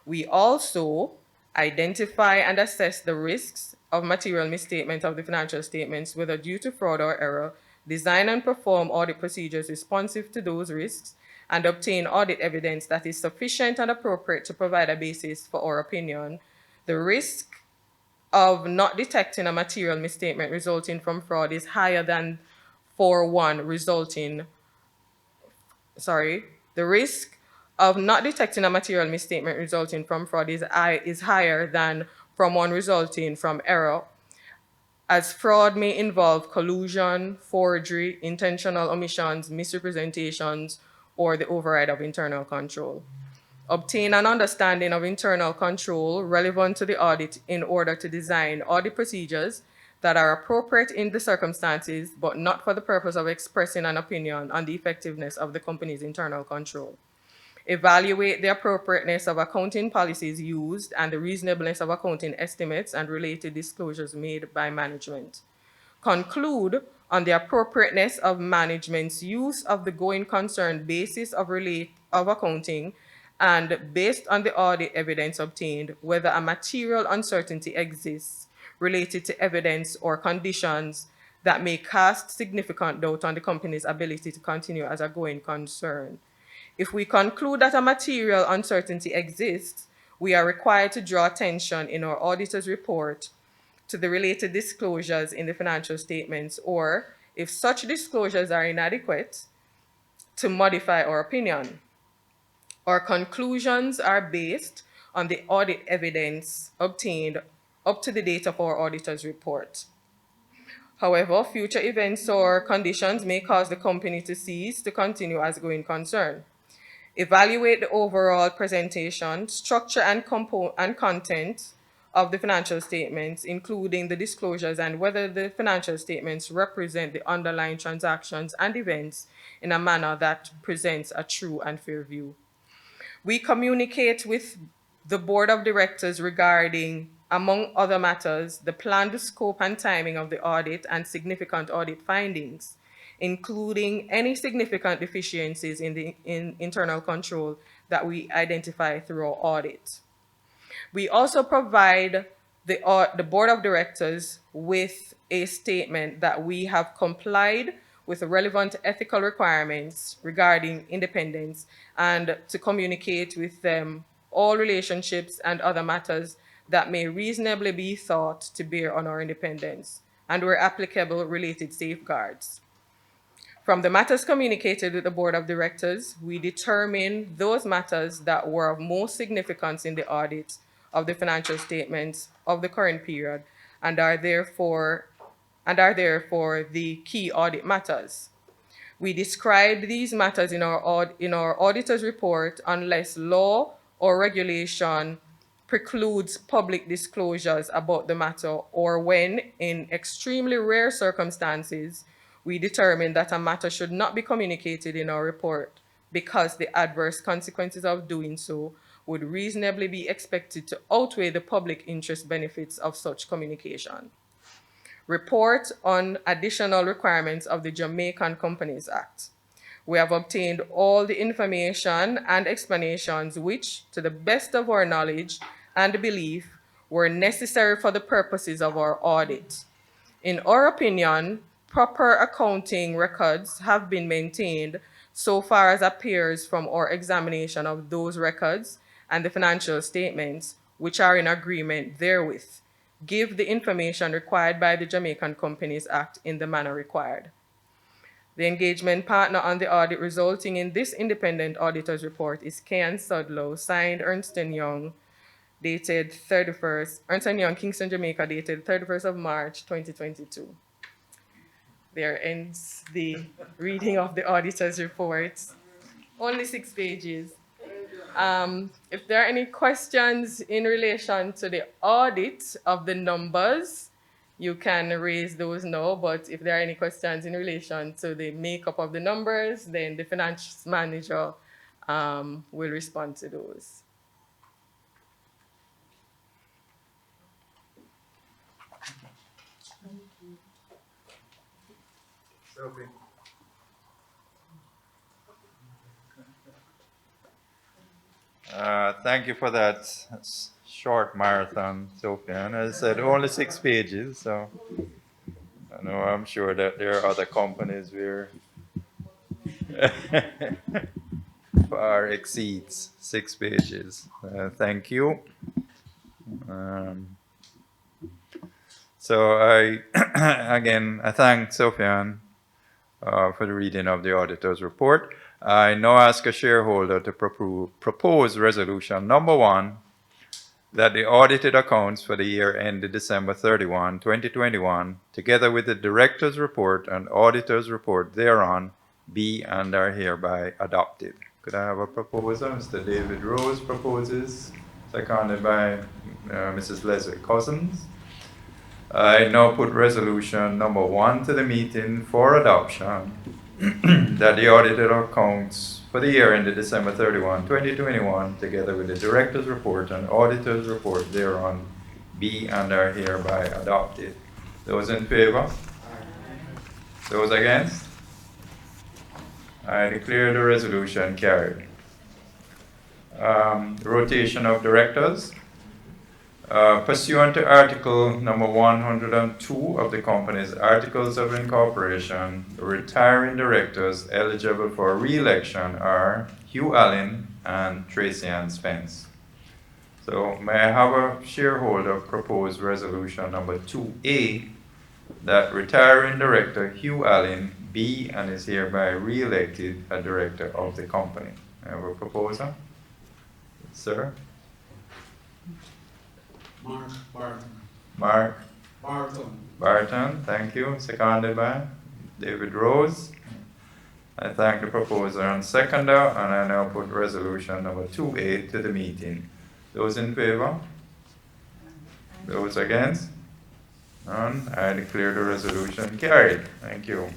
We also identify and assess the risks of material misstatement of the financial statements, whether due to fraud or error, design and perform audit procedures responsive to those risks, and obtain audit evidence that is sufficient and appropriate to provide a basis for our opinion. The risk of not detecting a material misstatement resulting from fraud is higher than for one resulting, the risk of not detecting a material misstatement resulting from fraud is higher than from one resulting from error, as fraud may involve collusion, forgery, intentional omissions, misrepresentations, or the override of internal control. Obtain an understanding of internal control relevant to the audit in order to design audit procedures that are appropriate in the circumstances, but not for the purpose of expressing an opinion on the effectiveness of the company's internal control. Evaluate the appropriateness of accounting policies used and the reasonableness of accounting estimates and related disclosures made by management. Conclude on the appropriateness of management's use of the going concern basis of accounting and based on the audit evidence obtained, whether a material uncertainty exists related to evidence or conditions that may cast significant doubt on the company's ability to continue as a going concern. If we conclude that a material uncertainty exists, we are required to draw attention in our auditor's report to the related disclosures in the financial statements, or if such disclosures are inadequate, to modify our opinion. Our conclusions are based on the audit evidence obtained up to the date of our auditor's report. However, future events or conditions may cause the company to cease to continue as a going concern. Evaluate the overall presentation, structure, and content of the financial statements, including the disclosures, and whether the financial statements represent the underlying transactions and events in a manner that presents a true and fair view. We communicate with the board of directors regarding, among other matters, the planned scope and timing of the audit and significant audit findings, including any significant deficiencies in internal control that we identify through our audit. We also provide the board of directors with a statement that we have complied with the relevant ethical requirements regarding independence, and to communicate with them all relationships and other matters that may reasonably be thought to bear on our independence, and where applicable, related safeguards. From the matters communicated with the board of directors, we determine those matters that were of most significance in the audit of the financial statements of the current period, and are therefore the key audit matters. We describe these matters in our auditor's report unless law or regulation precludes public disclosures about the matter, or when, in extremely rare circumstances, we determine that a matter should not be communicated in our report because the adverse consequences of doing so would reasonably be expected to outweigh the public interest benefits of such communication. Report on additional requirements of the Jamaican Companies Act. We have obtained all the information and explanations which, to the best of our knowledge and belief, were necessary for the purposes of our audit. In our opinion, proper accounting records have been maintained so far as appears from our examination of those records and the financial statements, which are in agreement therewith, give the information required by the Jamaican Companies Act in the manner required. The engagement partner on the audit resulting in this independent auditor's report is K&N Sudlow, signed Ernst & Young, dated 31st, Ernst & Young, Kingston, Jamaica, dated 31st of March, 2022. There ends the reading of the auditor's report. Only 6 pages. If there are any questions in relation to the audit of the numbers, you can raise those now, but if there are any questions in relation to the makeup of the numbers, then the finance manager will respond to those. Sophie. Thank you for that short marathon, Sophie. And as I said, only 6 pages, so I know I'm sure that there are other companies where far exceeds 6 pages. Thank you. So I thank Sophian for the reading of the auditor's report. I now ask a shareholder to propose resolution number 1, that the audited accounts for the year ended December 31, 2021, together with the director's report and auditor's report thereon, be and are hereby adopted. Could I have a proposer? Mr. David Rose proposes, seconded by Mrs. Leslie Cousins. I now put resolution number 1 to the meeting for adoption, that the audited accounts for the year ended December 31, 2021, together with the director's report and auditor's report thereon, be and are hereby adopted. Those in favor? Those against? I declare the resolution carried. rotation of directors. Pursuant to Article number 102 of the company's Articles of Incorporation, the retiring directors eligible for re-election are Hugh Allen and Tracy Ann Spence. So may I have a shareholder propose resolution number 2A, that retiring director Hugh Allen be and is hereby re-elected a director of the company. I have a proposer. Sir? Mark Barton. Mark Barton. Barton, thank you. Seconded by David Rose. I thank the proposer and seconder, and I now put resolution number 2A to the meeting. Those in favor? Those against? None. I declare the resolution carried. Thank you.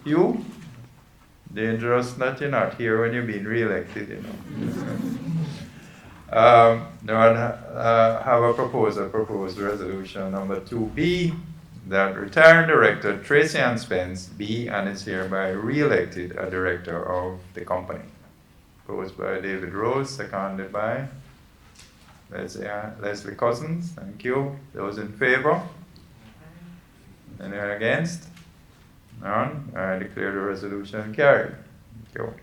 You? Dangerous that you're not here when you're being re-elected, you know. Now I have a proposal, proposed resolution number 2B, that retiring director Tracy Ann Spence be and is hereby re-elected a director of the company. Proposed by David Rose, seconded by Leslie Cousins. Thank you. Those in favor? Anyone against? None. I declare the resolution carried. Thank you.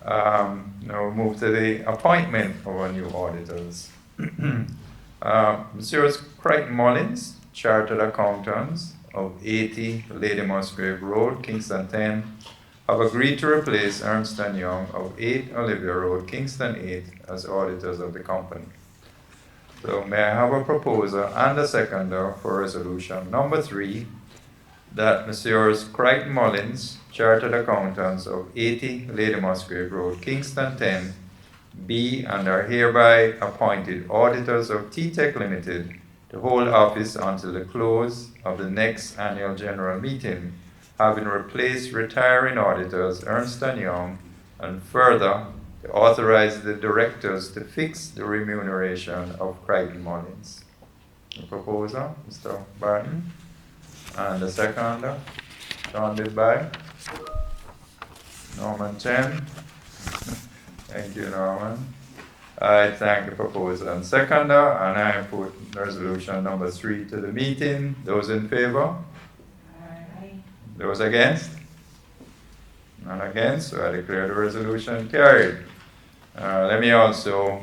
Now we move to the appointment of our new auditors. Messrs. Crichton Mullins, Chartered Accountants of 80 Lady Musgrave Road, Kingston 10, have agreed to replace Ernst & Young of 8 Olivia Road, Kingston 8 as auditors of the company. So may I have a proposer and a seconder for resolution number 3, that Messrs. Crichton Mullins, Chartered Accountants of 80 Lady Musgrave Road, Kingston 10, be and are hereby appointed auditors of tTech Limited to hold office until the close of the next annual general meeting, having replaced retiring auditors Ernst & Young, and further to authorize the directors to fix the remuneration of Crichton Mullins. The proposer, Mr. Barton, and the seconder, seconded by Norman Chen. Thank you, Norman. I thank the proposer and seconder, and I put resolution number 3 to the meeting. Those in favor? Aye. Those against? None against, so I declare the resolution carried. Let me also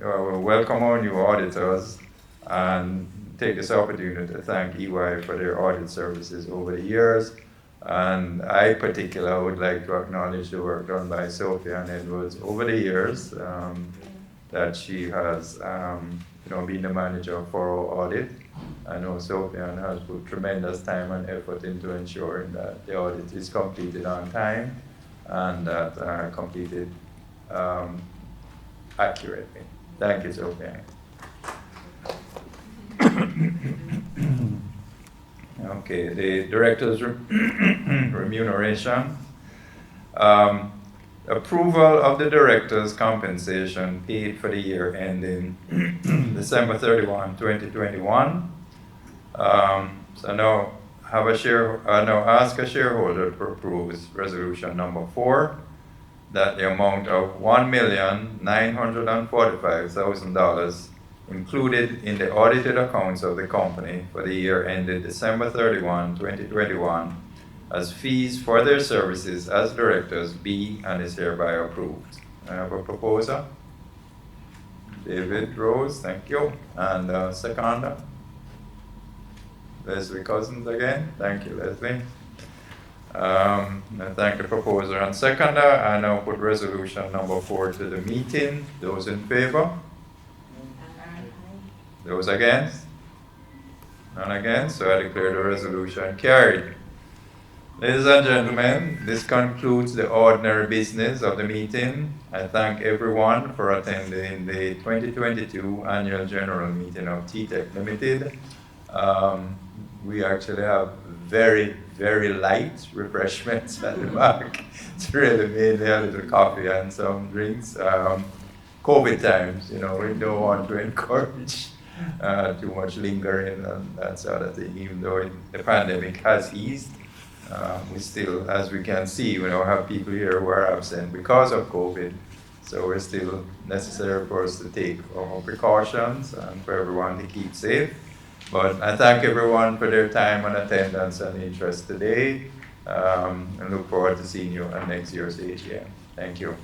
welcome our new auditors and take this opportunity to thank EY for their audit services over the years. And I particularly would like to acknowledge the work done by Sophia and Edwards over the years, that she has been the manager for our audit. I know Sophia has put tremendous time and effort into ensuring that the audit is completed on time and that completed accurately. Thank you, Sophia. Okay, the director's remuneration. Approval of the director's compensation paid for the year ending December 31, 2021. So now ask a shareholder to propose resolution number 4, that the amount of $1,945,000 included in the audited accounts of the company for the year ended December 31, 2021, as fees for their services as directors be and is hereby approved. I have a proposer. David Rose, thank you. And seconder. Leslie Cousins again. Thank you, Leslie. I thank the proposer and seconder. I now put resolution number 4 to the meeting. Those in favor? Those against? None against, so I declare the resolution carried. Ladies and gentlemen, this concludes the ordinary business of the meeting. I thank everyone for attending the 2022 Annual General Meeting of tTech Limited. We actually have very, very light refreshments at the back. It's really mainly a little coffee and some drinks. COVID times, we don't want to encourage too much lingering and that sort of thing, even though the pandemic has eased. We still, as we can see, have people here who are absent because of COVID. So it's still necessary for us to take our precautions and for everyone to keep safe. But I thank everyone for their time and attendance and interest today. And look forward to seeing you at next year's AGM. Thank you.